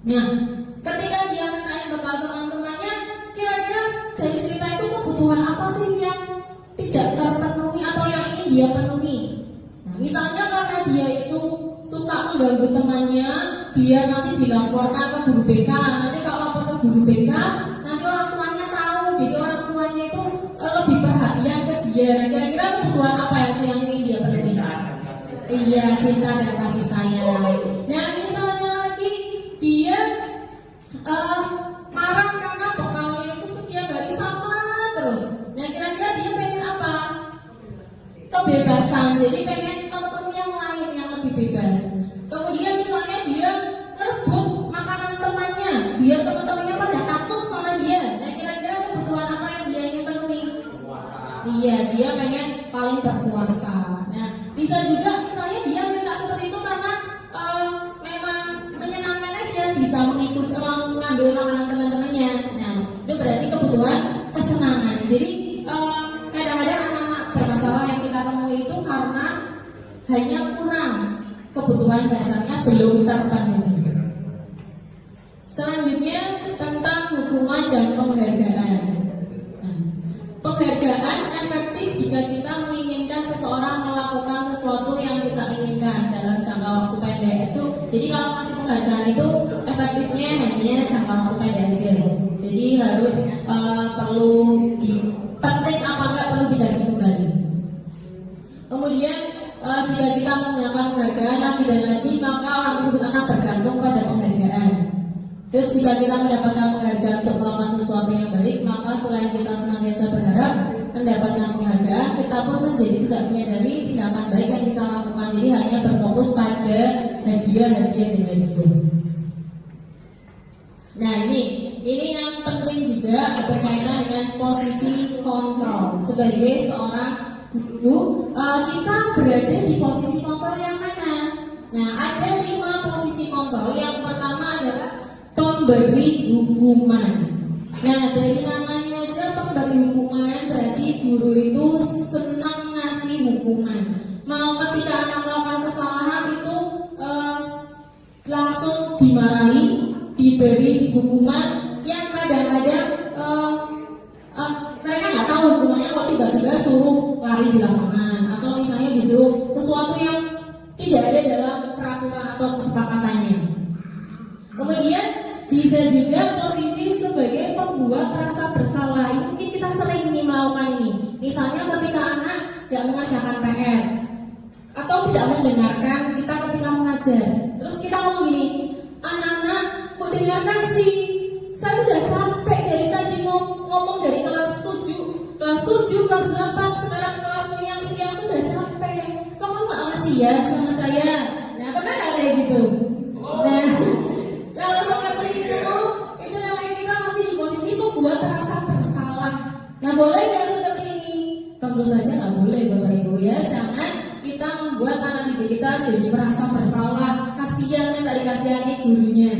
Nah, ketika dia mintain bekal teman-temannya, kira-kira dari cerita itu kebutuhan apa sih yang tidak terpenuhi atau yang ingin dia penuhi? Nah, misalnya karena dia itu suka mengganggu temannya, biar nanti dilaporkan ke guru BK. Nanti kalau lapor ke guru BK, nanti orang tuanya tahu. Jadi orang tuanya itu lebih perhatian ke dia. Nah, kira-kira kebutuhan apa itu yang ingin dia penuhi? Iya, cinta dan kasih sayang. Nah, misalnya lagi dia marah karena bekalnya itu setiap hari sama terus. Nah, kira-kira dia pengen apa? Kebebasan. Jadi pengen teman-teman yang lain yang lebih bebas. Kemudian misalnya dia ngerebut makanan temannya, biar teman-temannya pada takut sama dia. Nah, kira-kira kebutuhan apa yang dia ingin penuhi? Iya, dia pengen paling berkuasa. Nah, bisa juga misalnya dia minta seperti itu karena memang menyenangkan aja, bisa mengikuti mengambil makanan teman-temannya. Nah, itu berarti kebutuhan kesenangan. Jadi kadang-kadang anak-anak bermasalah yang kita temui itu karena hanya kurang, kebutuhan dasarnya belum terpenuhi. Selanjutnya tentang hukuman dan penghargaan. Penghargaan efektif jika kita menginginkan seseorang melakukan sesuatu yang kita inginkan dalam jangka waktu pendek itu. Jadi kalau kasih penghargaan itu efektifnya hanya jangka waktu pendek aja. Jadi harus perlu penting apa enggak perlu dikaji kembali. Kemudian jika kita menggunakan penghargaan lagi dan lagi, maka orang tersebut akan bergantung pada penghargaan. Terus jika kita mendapatkan penghargaan untuk melakukan sesuatu yang baik, maka selain kita senantiasa berharap mendapatkan penghargaan, kita pun menjadi tidak menyadari tindakan baik yang kita lakukan. Jadi hanya berfokus pada hadiah dan hadiah. Nah, ini yang penting juga berkaitan dengan posisi kontrol. Sebagai seorang guru, kita berada di posisi kontrol yang mana? Nah, ada 5 posisi kontrol. Yang pertama adalah pemberi hukuman. Nah, dari namanya aja pemberi hukuman, berarti guru itu senang ngasih hukuman. Mau ketika anak melakukan kesalahan itu langsung dimarahi, diberi hukuman yang kadang-kadang mereka nggak tahu hukumannya, kok tiba-tiba suruh lari di lapangan atau misalnya disuruh sesuatu yang tidak ada dalam peraturan atau kesepakatannya. Kemudian bisa juga posisi sebagai pembuat rasa bersalah. Ini kita sering melakukan ini. Misalnya ketika anak tidak mengerjakan PR atau tidak mendengarkan kita ketika mengajar. Terus kita ngomong gini, anak-anak kok mendengarkan sih. Saya sudah capek dari tadi ngomong dari kelas 7, kelas 8, sekarang kelas siang sudah capek. Kamu nggak kasihan sama saya? Nah, pernah nggak kayak gitu? Nah, kalau seperti itu namanya kita masih di posisi membuat rasa bersalah. Nah, boleh nggak seperti ini? Tentu saja nggak boleh, Bapak Ibu ya. Jangan kita membuat anak didik kita jadi merasa bersalah, kasihan, minta dikasihani gurunya.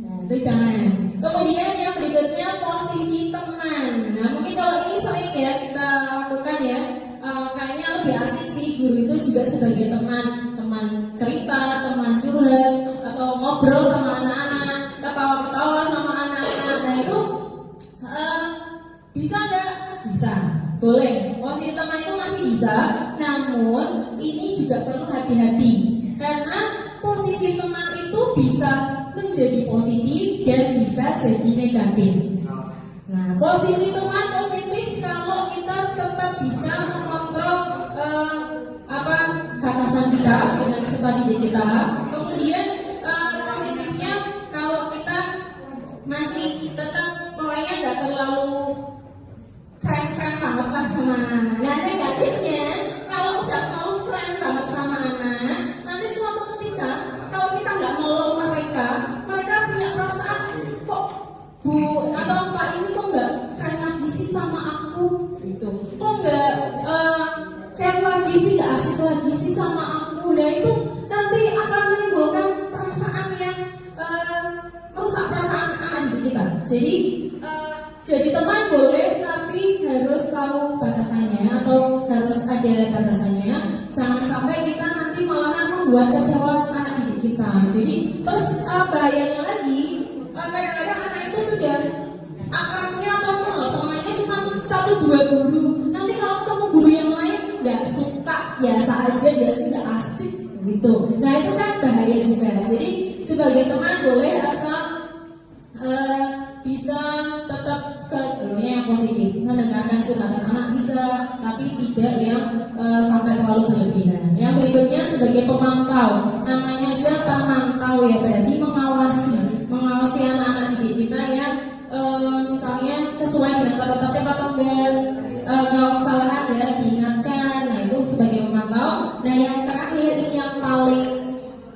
Nah, itu jangan. Kemudian yang berikutnya posisi teman. Nah, mungkin kalau ini sering ya kita lakukan ya. Kayaknya lebih asik sih guru itu juga sebagai teman cerita, teman curhat, atau ngobrol sama anak-anak, ketawa-ketawa sama anak-anak. Nah itu bisa nggak? Bisa, boleh. Posisi teman itu masih bisa, namun ini juga perlu hati-hati karena posisi teman itu bisa menjadi positif dan bisa jadi negatif. Nah, posisi teman positif kalau kita tetap bisa mengontrol batasan kita dengan peserta didik kita. Kemudian positifnya kalau kita masih tetap pokoknya nggak terlalu friend banget lah sama anak. Nah, negatifnya kalau udah mau friend banget sama anak, nanti suatu ketika kalau kita nggak nolong mereka punya perasaan kok Bu atau Pak ini kok nggak friend lagi sih sama aku gitu, kok nggak care lagi sih, nggak asik lagi sih sama aku. Nah itu nanti akan menimbulkan perasaan yang merusak perasaan anak didik kita. Jadi teman boleh, tapi harus tahu batasannya atau harus ada batasannya. Jangan sampai kita nanti malahan membuat kecewa anak didik kita. Jadi terus bahayanya lagi, kadang-kadang anak itu sudah akrabnya atau temannya cuma 1-2 guru. Nanti kalau ketemu guru yang lain nggak suka, biasa aja, nggak asik gitu. Nah itu kan bahaya juga. Jadi sebagai teman boleh asal bisa tetap yang positif, mendengarkan curhatan anak bisa, tapi tidak yang sampai terlalu berlebihan. Yang berikutnya sebagai pemantau, namanya aja pemantau ya, berarti mengawasi anak-anak didik kita yang misalnya sesuai dengan tata tertib atau enggak, kalau kesalahan ya diingatkan. Nah itu sebagai pemantau. Nah yang terakhir ini yang paling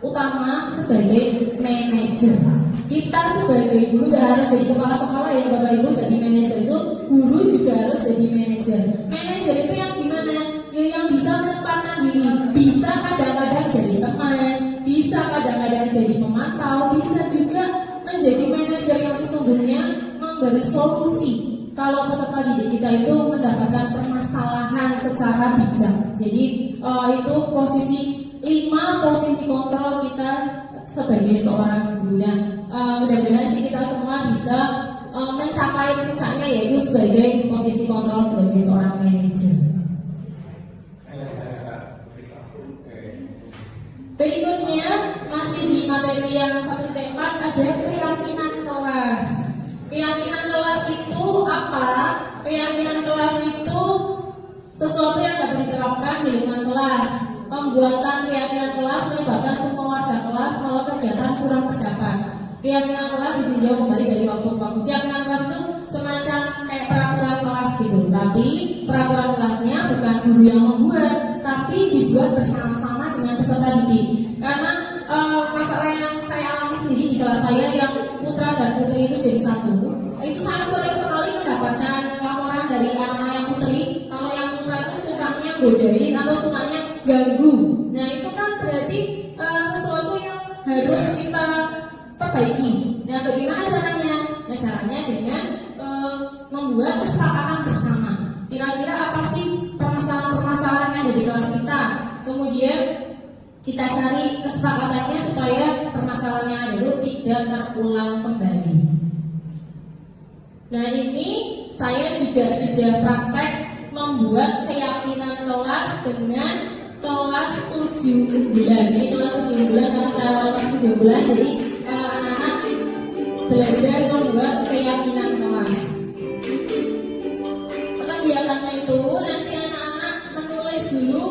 utama sebagai manajer. Kita sebagai guru gak harus jadi kepala sekolah ya Bapak Ibu, jadi manajer itu guru juga harus jadi manajer. Manajer itu yang gimana? Ya yang bisa menempatkan diri, bisa kadang-kadang jadi teman, bisa kadang-kadang jadi pemantau, bisa juga menjadi manajer yang sesungguhnya memberi solusi kalau peserta didik kita itu mendapatkan permasalahan secara bijak. Jadi itu posisi 5 posisi kontrol kita sebagai seorang gurunya. Mudah-mudahan sih kita semua bisa mencapai puncaknya, yaitu sebagai posisi kontrol sebagai seorang manajer. Berikutnya masih di materi yang 1.4 ada keyakinan kelas. Keyakinan kelas itu apa? Keyakinan kelas itu sesuatu yang dapat diterapkan di lingkungan kelas. Pembuatan keyakinan kelas melibatkan semua warga kelas kalau kegiatan curang pendapat. Keyakinan kelas ditinjau kembali dari waktu ke waktu. Keyakinan kelas itu semacam kayak peraturan kelas gitu. Tapi peraturan kelasnya bukan guru yang membuat, tapi dibuat bersama-sama dengan peserta didik. Karena masalah yang saya alami sendiri di kelas saya yang putra dan putri itu jadi satu, itu saya sering sekali mendapatkan laporan dari anak-anak yang putri kalau yang putra itu sukanya godain atau sukanya ganggu. Nah itu kan berarti sesuatu yang harus kita perbaiki. Nah bagaimana caranya? Nah caranya dengan membuat kesepakatan bersama. Kira-kira apa sih permasalahan-permasalahan yang ada di kelas kita? Kemudian kita cari kesepakatannya supaya permasalahan yang ada itu tidak terulang kembali. Nah ini saya juga sudah praktek membuat keyakinan kelas dengan kelas 7 bulan. Ini kelas 7 bulan karena saya awal kelas 7 bulan, jadi anak-anak belajar membuat keyakinan kelas. Kegiatannya itu nanti anak-anak menulis dulu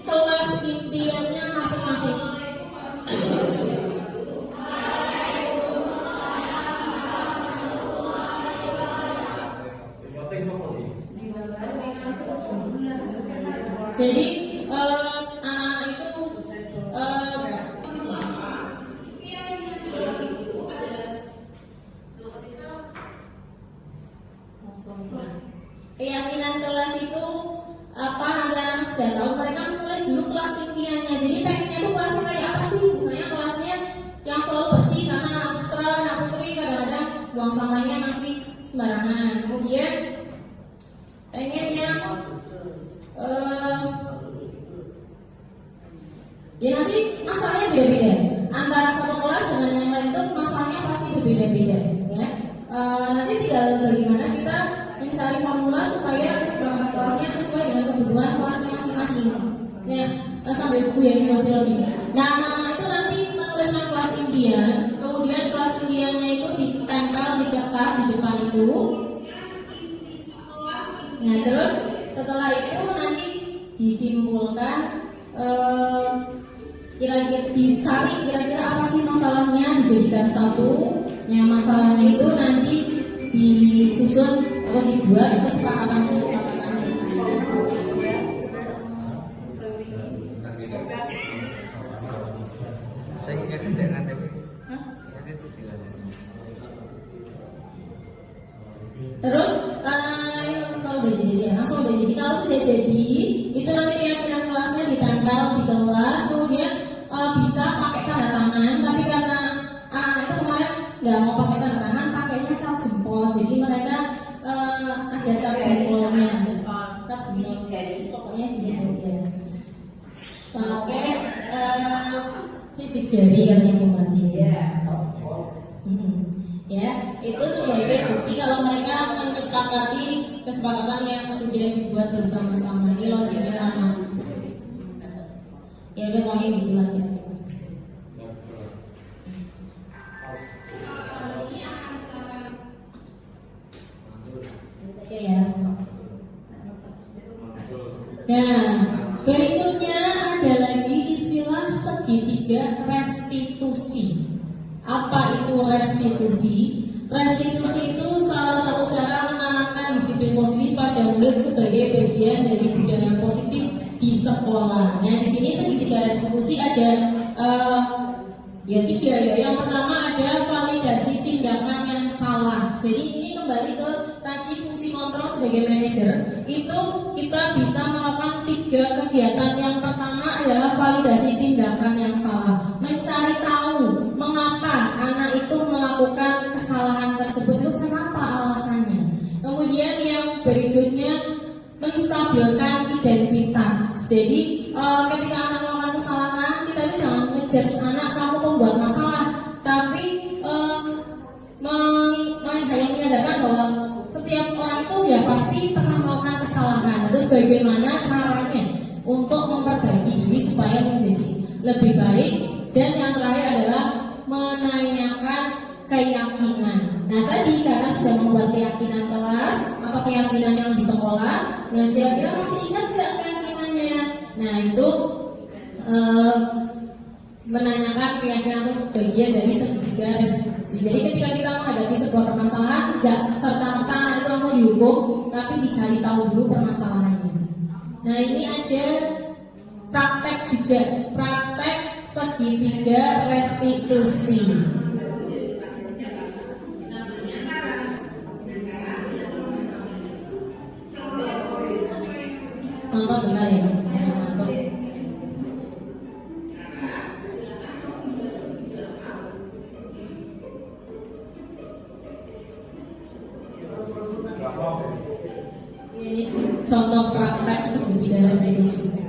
kelas impiannya masing-masing. Jadi anak-anak itu keyakinan kelas itu apa, nanti anak sudah tahu mereka menulis dulu kelas impiannya. Jadi pengennya tuh kelasnya kayak apa sih? Misalnya kelasnya yang selalu bersih karena anak putra, anak putri kadang-kadang buang sampahnya masih sembarangan. Kemudian pengen yang ya nanti masalahnya beda-beda antara satu kelas dengan yang lain, itu masalahnya pasti berbeda-beda ya. Nanti tinggal bagaimana kita mencari formula supaya kesepakatan kelasnya sesuai dengan kebutuhan kelasnya masing-masing ya. Sambil buku yang masih lebih. Nah, anak-anak itu nanti menuliskan kelas impian, kemudian kelas impiannya itu ditempel di kertas di depan itu. Nah, terus setelah itu nanti disimpulkan, dicari kira-kira apa sih masalahnya, dijadikan satu. Nah, masalahnya itu nanti disusun atau dibuat kesepakatan. Saya ingat tidak nanti. Terus kalau udah jadi ya langsung udah jadi. Kalau sudah jadi itu nanti keyakinan kelasnya ditempel di kelas, kemudian bisa pakai tanda tangan. Tapi karena anak-anak itu kemarin nggak mau pakai tanda tangan, pakainya cap jempol. Jadi mereka ada cap jempolnya, cap jempol. Pokoknya gini ya. Pakai sidik jari katanya pembantu. Ya, itu sebagai bukti kalau mereka menyepakati kesepakatan yang sudah dibuat bersama-sama. Ini logiknya lama. Ya udah pokoknya gitu lah ya. Oke ya. Nah, berikutnya ada lagi istilah segitiga restitusi. Apa itu restitusi? Restitusi itu salah satu cara menanamkan disiplin positif pada murid sebagai bagian dari budaya positif di sekolah. Nah, di sini segitiga restitusi ada tiga ya. Yang pertama ada validasi tindakan yang salah. Jadi ini kembali ke tadi fungsi kontrol sebagai manajer. Itu kita bisa melakukan 3 kegiatan. Yang pertama adalah validasi tindakan yang salah. Mencari tahu mengapa anak itu melakukan kesalahan tersebut, itu kenapa alasannya. Kemudian yang berikutnya menstabilkan identitas. Jadi ketika anak melakukan kesalahan, kita itu jangan ngejudge anak kamu pembuat masalah, tapi hanya menyadarkan bahwa setiap orang itu ya pasti pernah melakukan kesalahan. Terus bagaimana caranya untuk memperbaiki diri supaya menjadi lebih baik. Dan yang terakhir adalah menanyakan keyakinan. Nah tadi karena sudah membuat keyakinan kelas atau keyakinan yang di sekolah, yang kira-kira masih ingat nggak keyakinannya? Nah itu menanyakan keyakinan itu bagian dari segitiga restitusi. Jadi ketika kita menghadapi sebuah permasalahan, nggak serta-merta anak itu langsung dihukum, tapi dicari tahu dulu permasalahannya. Nah ini ada praktek juga, praktek segitiga restitusi. Nonton benar ya, nonton. Ini contoh praktek segitiga restitusi.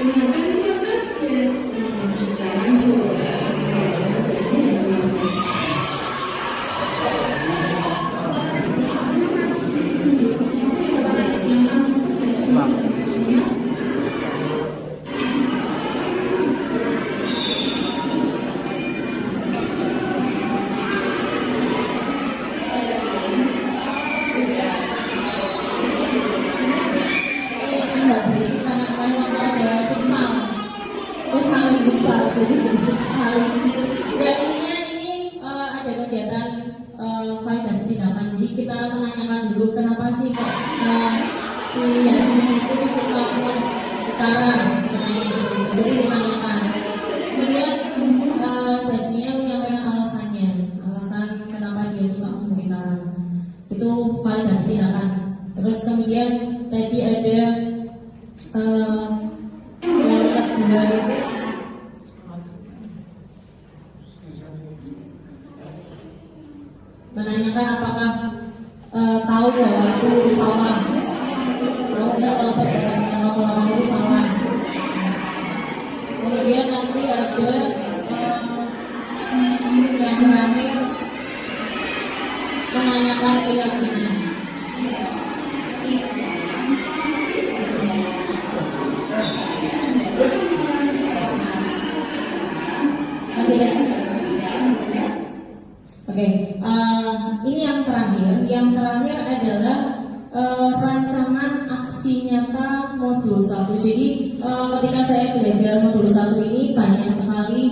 mendengarkan itu saja. Sekarang coba nggak berisik karena ada futsal yang besar, jadi berisik sekali. Dan ini ada kegiatan validasi tindakan. Jadi kita menanyakan dulu kenapa sih kok si Yasmin itu suka puas utara, jadi ditanyakan. Kemudian Yasminnya menyampaikan alasan kenapa dia suka utara. Itu validasi tindakan. Terus kemudian tadi ada yang kedua itu menanyakan apakah tahu bahwa itu salah, tahu nggak kalau perbuatan lama-lama itu salah. Kemudian nanti ada yang terakhir menanyakan keyakinan. Oke, ini yang terakhir. Yang terakhir adalah rancangan aksi nyata modul 1. Jadi ketika saya belajar modul 1 ini banyak sekali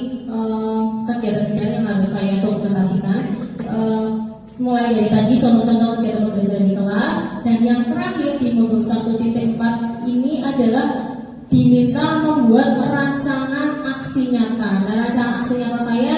kegiatan-kegiatan yang harus saya dokumentasikan. Mulai dari tadi contoh-contoh kegiatan belajar di kelas, dan yang terakhir di modul 1.4 ini adalah diminta membuat rancangan aksi nyata. Nah, rancangan aksi nyata saya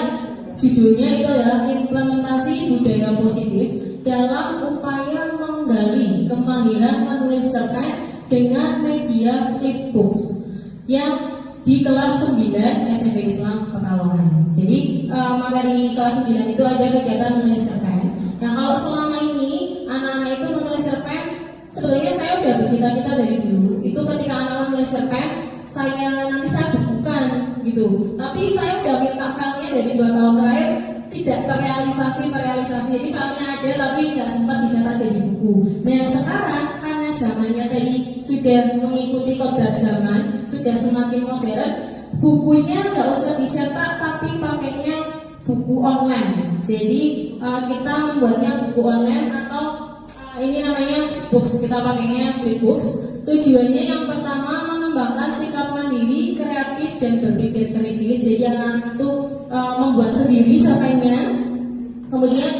judulnya itu adalah implementasi budaya positif dalam upaya menggali kemampuan menulis cerpen dengan media flipbooks yang di kelas 9 SMP Islam Pekalongan. Jadi materi kelas 9 itu ada kegiatan menulis cerpen. Nah, kalau selama ini anak-anak itu menulis cerpen, sebenarnya saya udah bercita-cita dari dulu. Itu ketika anak-anak menulis cerpen, saya bukukan gitu. Tapi saya udah minta filenya dari 2 tahun terakhir tidak terrealisasi. Jadi filenya ada tapi nggak sempat dicetak jadi buku. Nah, sekarang karena zamannya tadi sudah mengikuti kodrat zaman, sudah semakin modern, bukunya nggak usah dicetak tapi pakainya buku online. Jadi kita membuatnya buku online atau ini namanya flipbooks. Kita pakainya flipbooks. Tujuannya yang pertama mengembangkan sikap mandiri, kreatif dan berpikir kritis. Jadi anak itu membuat sendiri cerpennya. Kemudian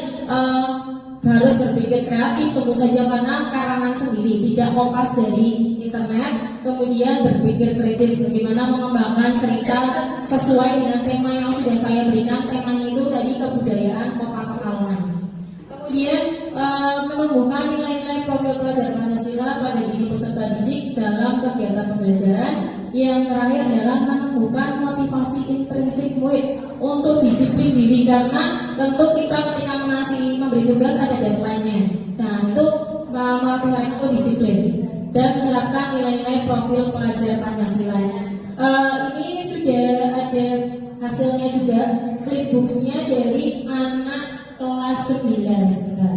harus berpikir kreatif tentu saja karena karangan sendiri, tidak kopas dari internet. Kemudian berpikir kritis, bagaimana mengembangkan cerita sesuai dengan tema yang sudah saya berikan. Temanya itu tadi kebudayaan Kota Pekalongan. Kemudian menumbuhkan nilai-nilai profil pelajar Pancasila pada diri peserta didik dalam kegiatan pembelajaran. Yang terakhir adalah menumbuhkan motivasi intrinsik murid untuk disiplin diri, karena tentu kita ketika memberi tugas ada deadline-nya. Nah, itu melatih mereka untuk disiplin dan menerapkan nilai-nilai profil pelajar Pancasila. Ini sudah ada hasilnya juga, flipbooks-nya dari anak kelas 9 sebentar.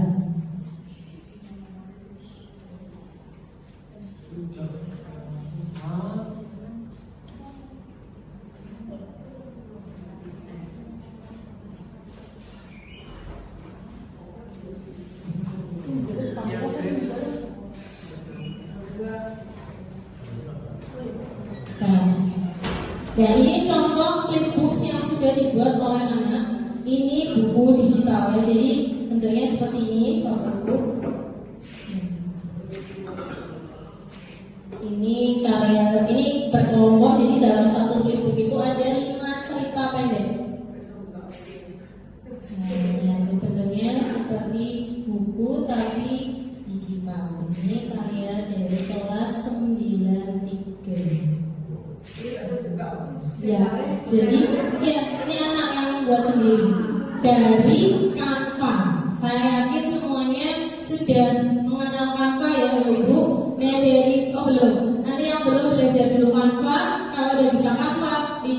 Ya, ini contoh flipbooks yang sudah dibuat oleh anak. Ini buku digital ya, jadi bentuknya seperti ini, Bapak Ibu. Ini karya, ini berkelompok, jadi dalam satu flipbook itu ada 5 cerita pendek. Nah, ya, bentuknya seperti buku tapi digital. Ini karya dari kelas 93. Ya, jadi ya ini anak yang membuat sendiri dari Canva. Saya yakin semuanya sudah mengenal Canva ya Bapak Ibu. Nah, belum. Nanti yang belum belajar dulu Canva. Kalau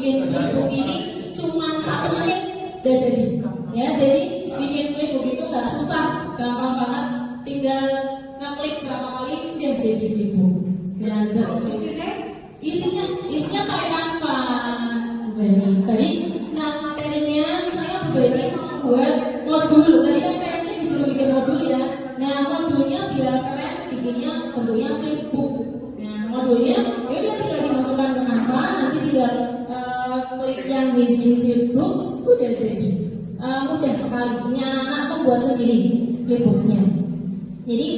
bikin flipbook ini cuma 1 menit udah jadi. Ya, jadi bikin flipbook itu nggak susah, gampang banget. Tinggal ngeklik berapa kali udah jadi flipbook. Ya, isinya pakai Canva. Tadi materinya misalnya berarti membuat modul. Tadi kan kayaknya disuruh bikin modul ya. Nah, modulnya biar keren bikinnya bentuknya flipbook. Nah, modulnya ya udah tinggal dimasukkan ke Canva, nanti tinggal klik yang Amazing Flipbooks udah jadi. Mudah sekali. Ini anak-anak pembuat sendiri flipbooksnya. Jadi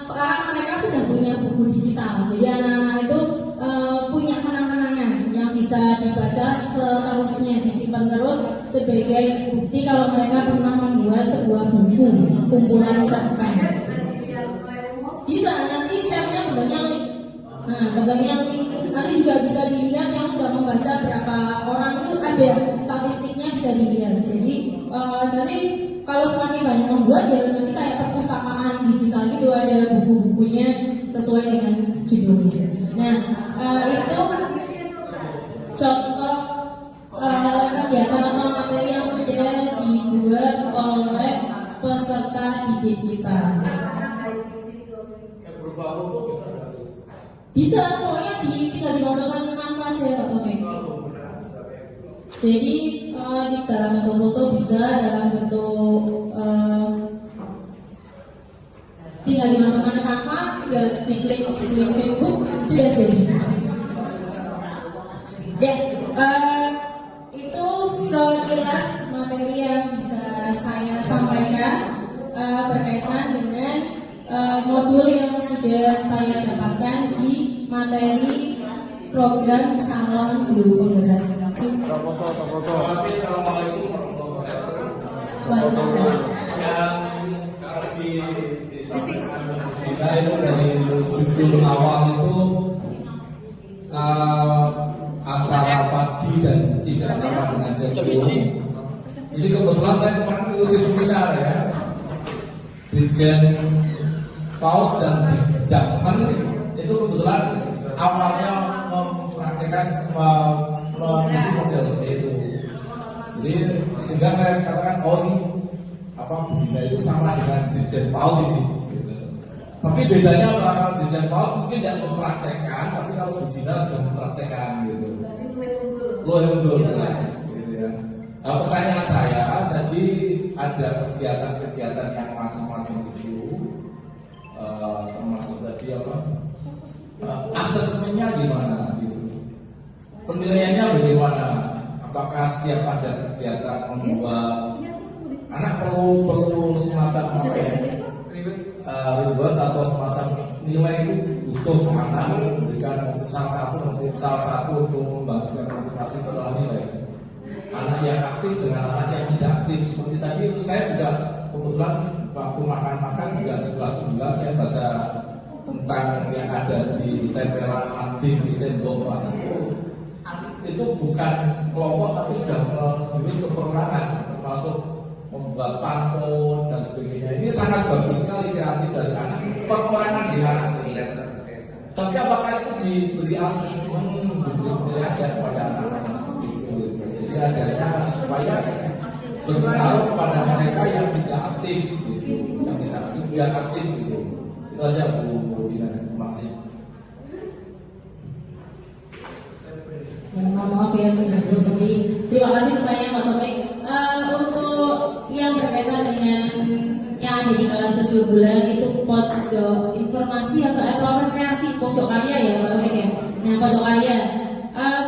sekarang mereka sudah punya buku digital. Jadi anak-anak itu punya kenang-kenangan yang bisa dibaca seterusnya, disimpan terus sebagai bukti kalau mereka pernah membuat sebuah buku kumpulan cerpen. Bisa nanti share-nya bentuknya link. Nah, bentuknya link nanti juga bisa dilihat yang sudah membaca berapa orang itu ada statistiknya bisa dilihat. Jadi nanti kalau semakin banyak membuat ya nanti kayak perpustakaan digital gitu ada buku-bukunya sesuai dengan judulnya. Nah itu contoh kegiatan atau materi yang sudah dibuat oleh peserta didik kita. Bisa, pokoknya tinggal dimasukkan ke Canva aja Pak Tommy. Jadi di dalam bentuk foto bisa, dalam bentuk tinggal dimasukkan ke Canva, tinggal diklik link Facebook sudah jadi. Ya, itu sekilas materi yang bisa saya sampaikan berkaitan dengan modul yang sudah saya dapatkan di materi program calon guru penggerak. Kita itu dari judul awal itu antara padi dan tidak sama dengan jagung. Ini kebetulan saya kemarin mengikuti seminar ya, Dirjen PAUD dan Disdakmen itu kebetulan awalnya mempraktikkan mengisi model seperti itu. Jadi sehingga saya katakan ini Budina itu sama dengan Dirjen PAUD ini. Gitu. Tapi bedanya kalau Dirjen PAUD mungkin tidak mempraktekkan, tapi kalau Budina sudah mempraktekkan gitu. Lo yang belum jelas. Gitu ya. Nah, pertanyaan saya tadi ada kegiatan-kegiatan yang macam-macam itu. Termasuk tadi asesmennya gimana gitu, penilaiannya bagaimana, apakah setiap ada kegiatan membuat anak perlu semacam reward atau semacam nilai itu butuh anak memberikan salah satu untuk membangun motivasi itu adalah nilai. Anak yang aktif dengan anak yang tidak aktif seperti tadi saya sudah kebetulan waktu makan juga di kelas 9 saya baca tentang yang ada di tempelan mading di tembok kelas itu bukan kelompok tapi sudah menulis keperorangan termasuk membuat pantun dan sebagainya. Ini sangat bagus sekali kreatif dari anak, perorangan di anak ini. Tapi apakah itu diberi asesmen, diberi penilaian kepada anak-anak seperti itu? Jadi adanya supaya berpengaruh kepada mereka yang tidak aktif gitu, yang tidak aktif biar aktif gitu. Itu aja Bu Dina, terima kasih. Ya, maaf ya Bu Tommy. Terima kasih pertanyaan Pak Tommy. Untuk yang berkaitan dengan yang ada di kelas 7 bulan itu pojok informasi atau kreasi pojok karya ya Pak Tommy ya. Nah pojok karya,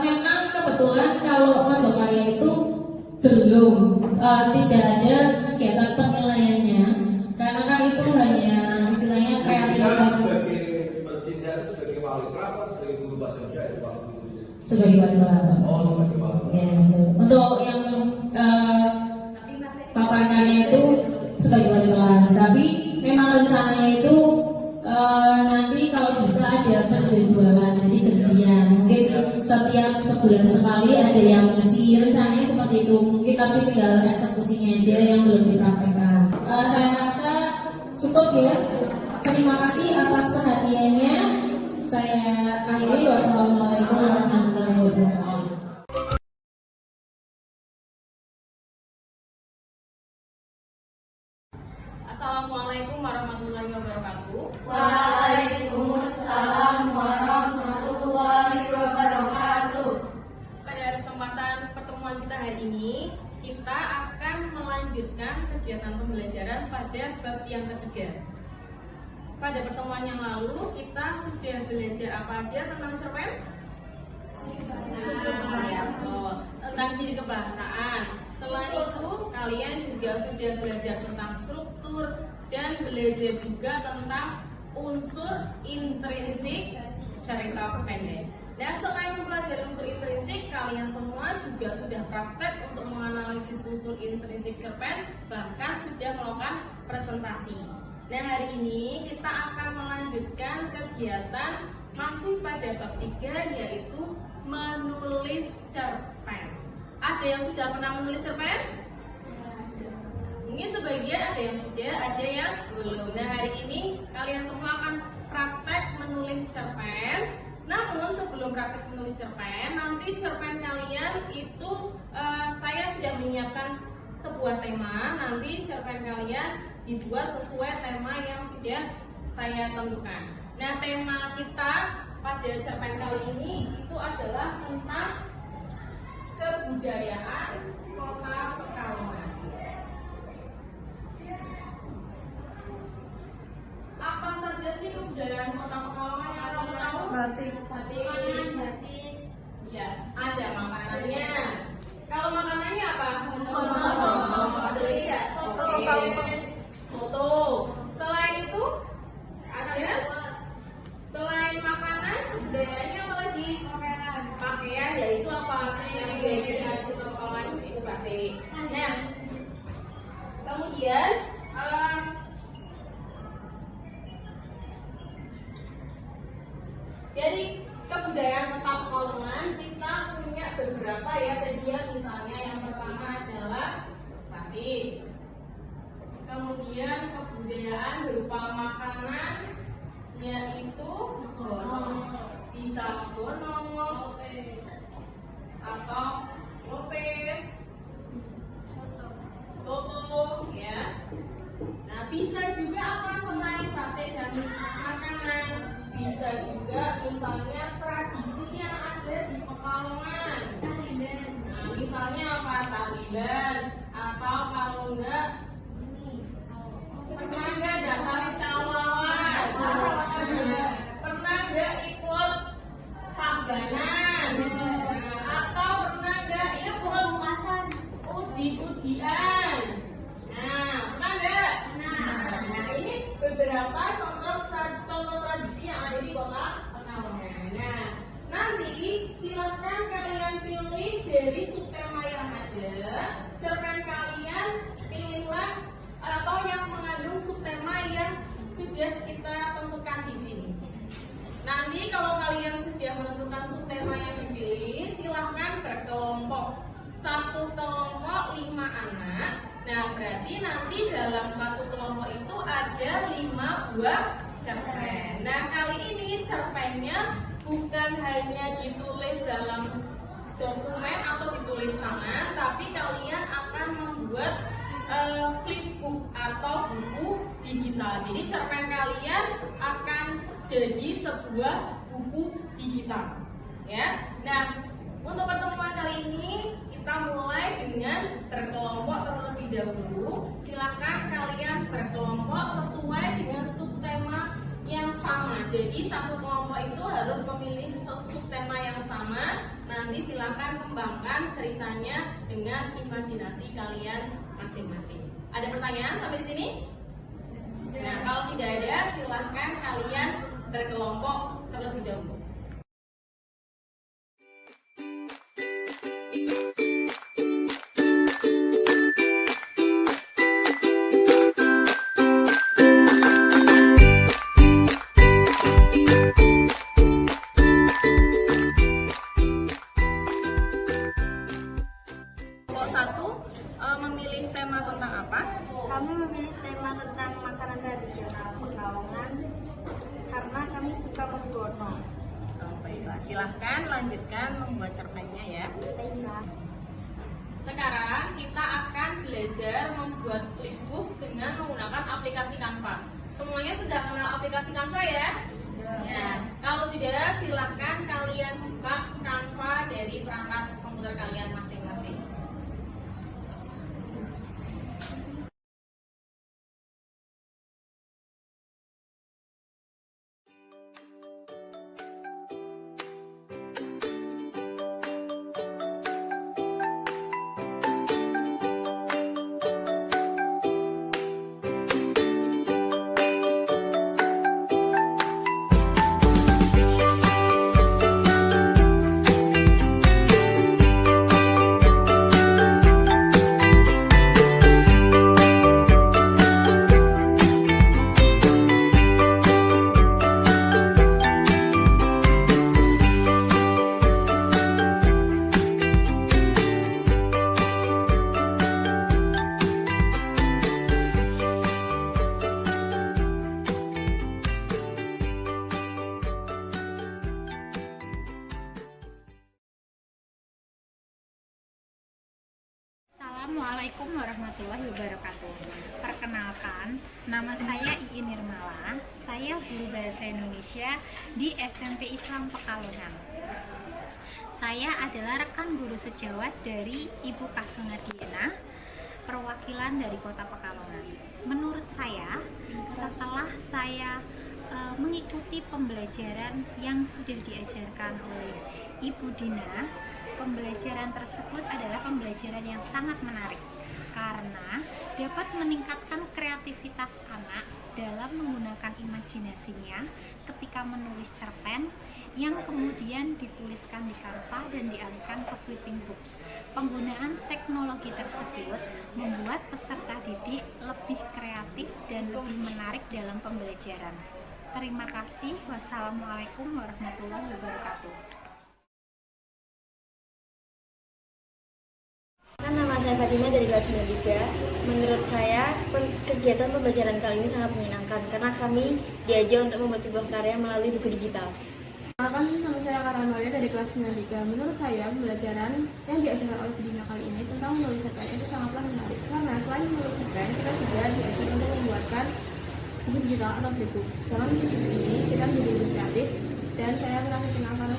memang kebetulan kalau pojok karya itu belum tidak ada kegiatan penilaiannya karena kan itu hanya istilahnya kreativitas sebagai wali kelas atau sebagai guru bahasa Indonesia sebagai wali kelas. sebagai wali kelas. Yes. Untuk yang paparan karya itu sebagai wali kelas, tapi memang rencananya itu nanti kalau bisa ada penjadwalan, jadi gantian. Mungkin setiap sebulan sekali ada yang ngisi, rencananya seperti itu. Mungkin tapi tinggal eksekusinya aja yang belum dipraktekkan. Saya rasa cukup ya. Terima kasih atas perhatiannya. Saya akhiri. Wassalamualaikum warahmatullahi wabarakatuh. kita hari ini, kita akan melanjutkan kegiatan pembelajaran pada bab yang ketiga. Pada pertemuan yang lalu, kita sudah belajar apa aja tentang cerpen? Tentang ciri kebahasaan. Selain itu, kalian juga sudah belajar tentang struktur dan belajar juga tentang unsur intrinsik cerita pendek. Dan selain mempelajari unsur intrinsik, kalian semua juga sudah praktek untuk menganalisis unsur intrinsik cerpen, bahkan sudah melakukan presentasi. Nah, hari ini kita akan melanjutkan kegiatan masih pada bab 3, yaitu menulis cerpen. Ada yang sudah pernah menulis cerpen? Mungkin sebagian ada yang sudah, ada yang belum. Nah, hari ini kalian semua akan praktek menulis cerpen. Namun sebelum praktek menulis cerpen, nanti cerpen kalian itu saya sudah menyiapkan sebuah tema. Nanti cerpen kalian dibuat sesuai tema yang sudah saya tentukan. Nah, tema kita pada cerpen kali ini itu adalah tentang kebudayaan Kota Pekalongan. Apa saja sih kebudayaan Kota Pekalongan yang kamu tahu? Batik. Ya, ada makanannya. Kalau makanannya apa? Ada lagi ya? Soto. Selain itu ada? Selain makanan, budayanya apa lagi? Pakaian, yaitu apa? Yang biasa dikasih Pekalongan itu batik. Nah, kemudian dari kebudayaan Kota Pekalongan kita punya beberapa ya. Tadi ya, misalnya yang pertama adalah batik. Kemudian kebudayaan berupa makanan yaitu bisa gonong atau lopes, soto ya. Nah, bisa juga apa selain batik dan makanan? Bisa juga misalnya tradisi yang ada di Pekalongan. Nah, misalnya apa? Tahlilan, atau kalau enggak pernah enggak daftar sawalan? Pernah enggak ikut sabbanan? Atau pernah enggak ikut udi-udian? Nah, pernah enggak? Nah, ini beberapa contoh tradisi yang ada di Kota Pekalongan. Nah, nanti silakan kalian pilih dari subtema yang ada. Cerpen kalian pilihlah atau yang mengandung subtema yang sudah kita tentukan di sini. Nanti kalau kalian sudah menentukan subtema yang dipilih, silahkan berkelompok. Satu kelompok 5 anak. Nah, berarti nanti dalam satu kelompok itu ada 5 buah cerpen. Nah, kali ini cerpennya bukan hanya ditulis dalam dokumen atau ditulis tangan, tapi kalian akan membuat flipbook atau buku digital. Jadi cerpen kalian akan jadi sebuah buku digital. Ya. Nah, untuk pertemuan kali ini kita mulai dengan berkelompok terlebih dahulu. Silakan kalian berkelompok sesuai dengan subtema yang sama. Jadi satu kelompok itu harus memilih subtema yang sama. Nanti silakan kembangkan ceritanya dengan imajinasi kalian masing-masing. Ada pertanyaan sampai di sini? Nah, kalau tidak ada, silahkan kalian berkelompok terlebih dahulu. Memilih tema tentang apa? Kami memilih tema tentang makanan tradisional Pekalongan karena kami suka menggono. Baiklah, silahkan lanjutkan membuat cerpennya ya. Sekarang kita akan belajar membuat flipbook dengan menggunakan aplikasi Canva. Semuanya sudah kenal aplikasi Canva ya? Ya. Kalau sudah, silahkan kalian buka Canva dari perangkat komputer kalian masing-masing. Assalamualaikum warahmatullahi wabarakatuh. Perkenalkan, nama saya Iin Nirmala. Saya guru bahasa Indonesia di SMP Islam Pekalongan. Saya adalah rekan guru sejawat dari Ibu Kasuna Diana, perwakilan dari Kota Pekalongan. Menurut saya, setelah saya mengikuti pembelajaran yang sudah diajarkan oleh Ibu Dina, pembelajaran tersebut adalah pembelajaran yang sangat menarik karena dapat meningkatkan kreativitas anak dalam menggunakan imajinasinya ketika menulis cerpen yang kemudian dituliskan di kanvas dan dialihkan ke flipping book. Penggunaan teknologi tersebut membuat peserta didik lebih kreatif dan lebih menarik dalam pembelajaran. Terima kasih. Wassalamualaikum warahmatullahi wabarakatuh. Nama saya Fatimah dari kelas 93. Menurut saya, kegiatan pembelajaran kali ini sangat menyenangkan karena kami diajak untuk membuat sebuah karya melalui buku digital. Perkenalkan, nama saya Karanoya dari kelas 93. Menurut saya, pembelajaran yang diajarkan oleh Bu Dina kali ini tentang menulis cerpen itu sangatlah menarik karena selain menulis cerpen, kita juga diajar untuk membuatkan buku digital atau flipbook. Dalam buku ini, kita menjadi lebih kreatif dan saya merasa senang karena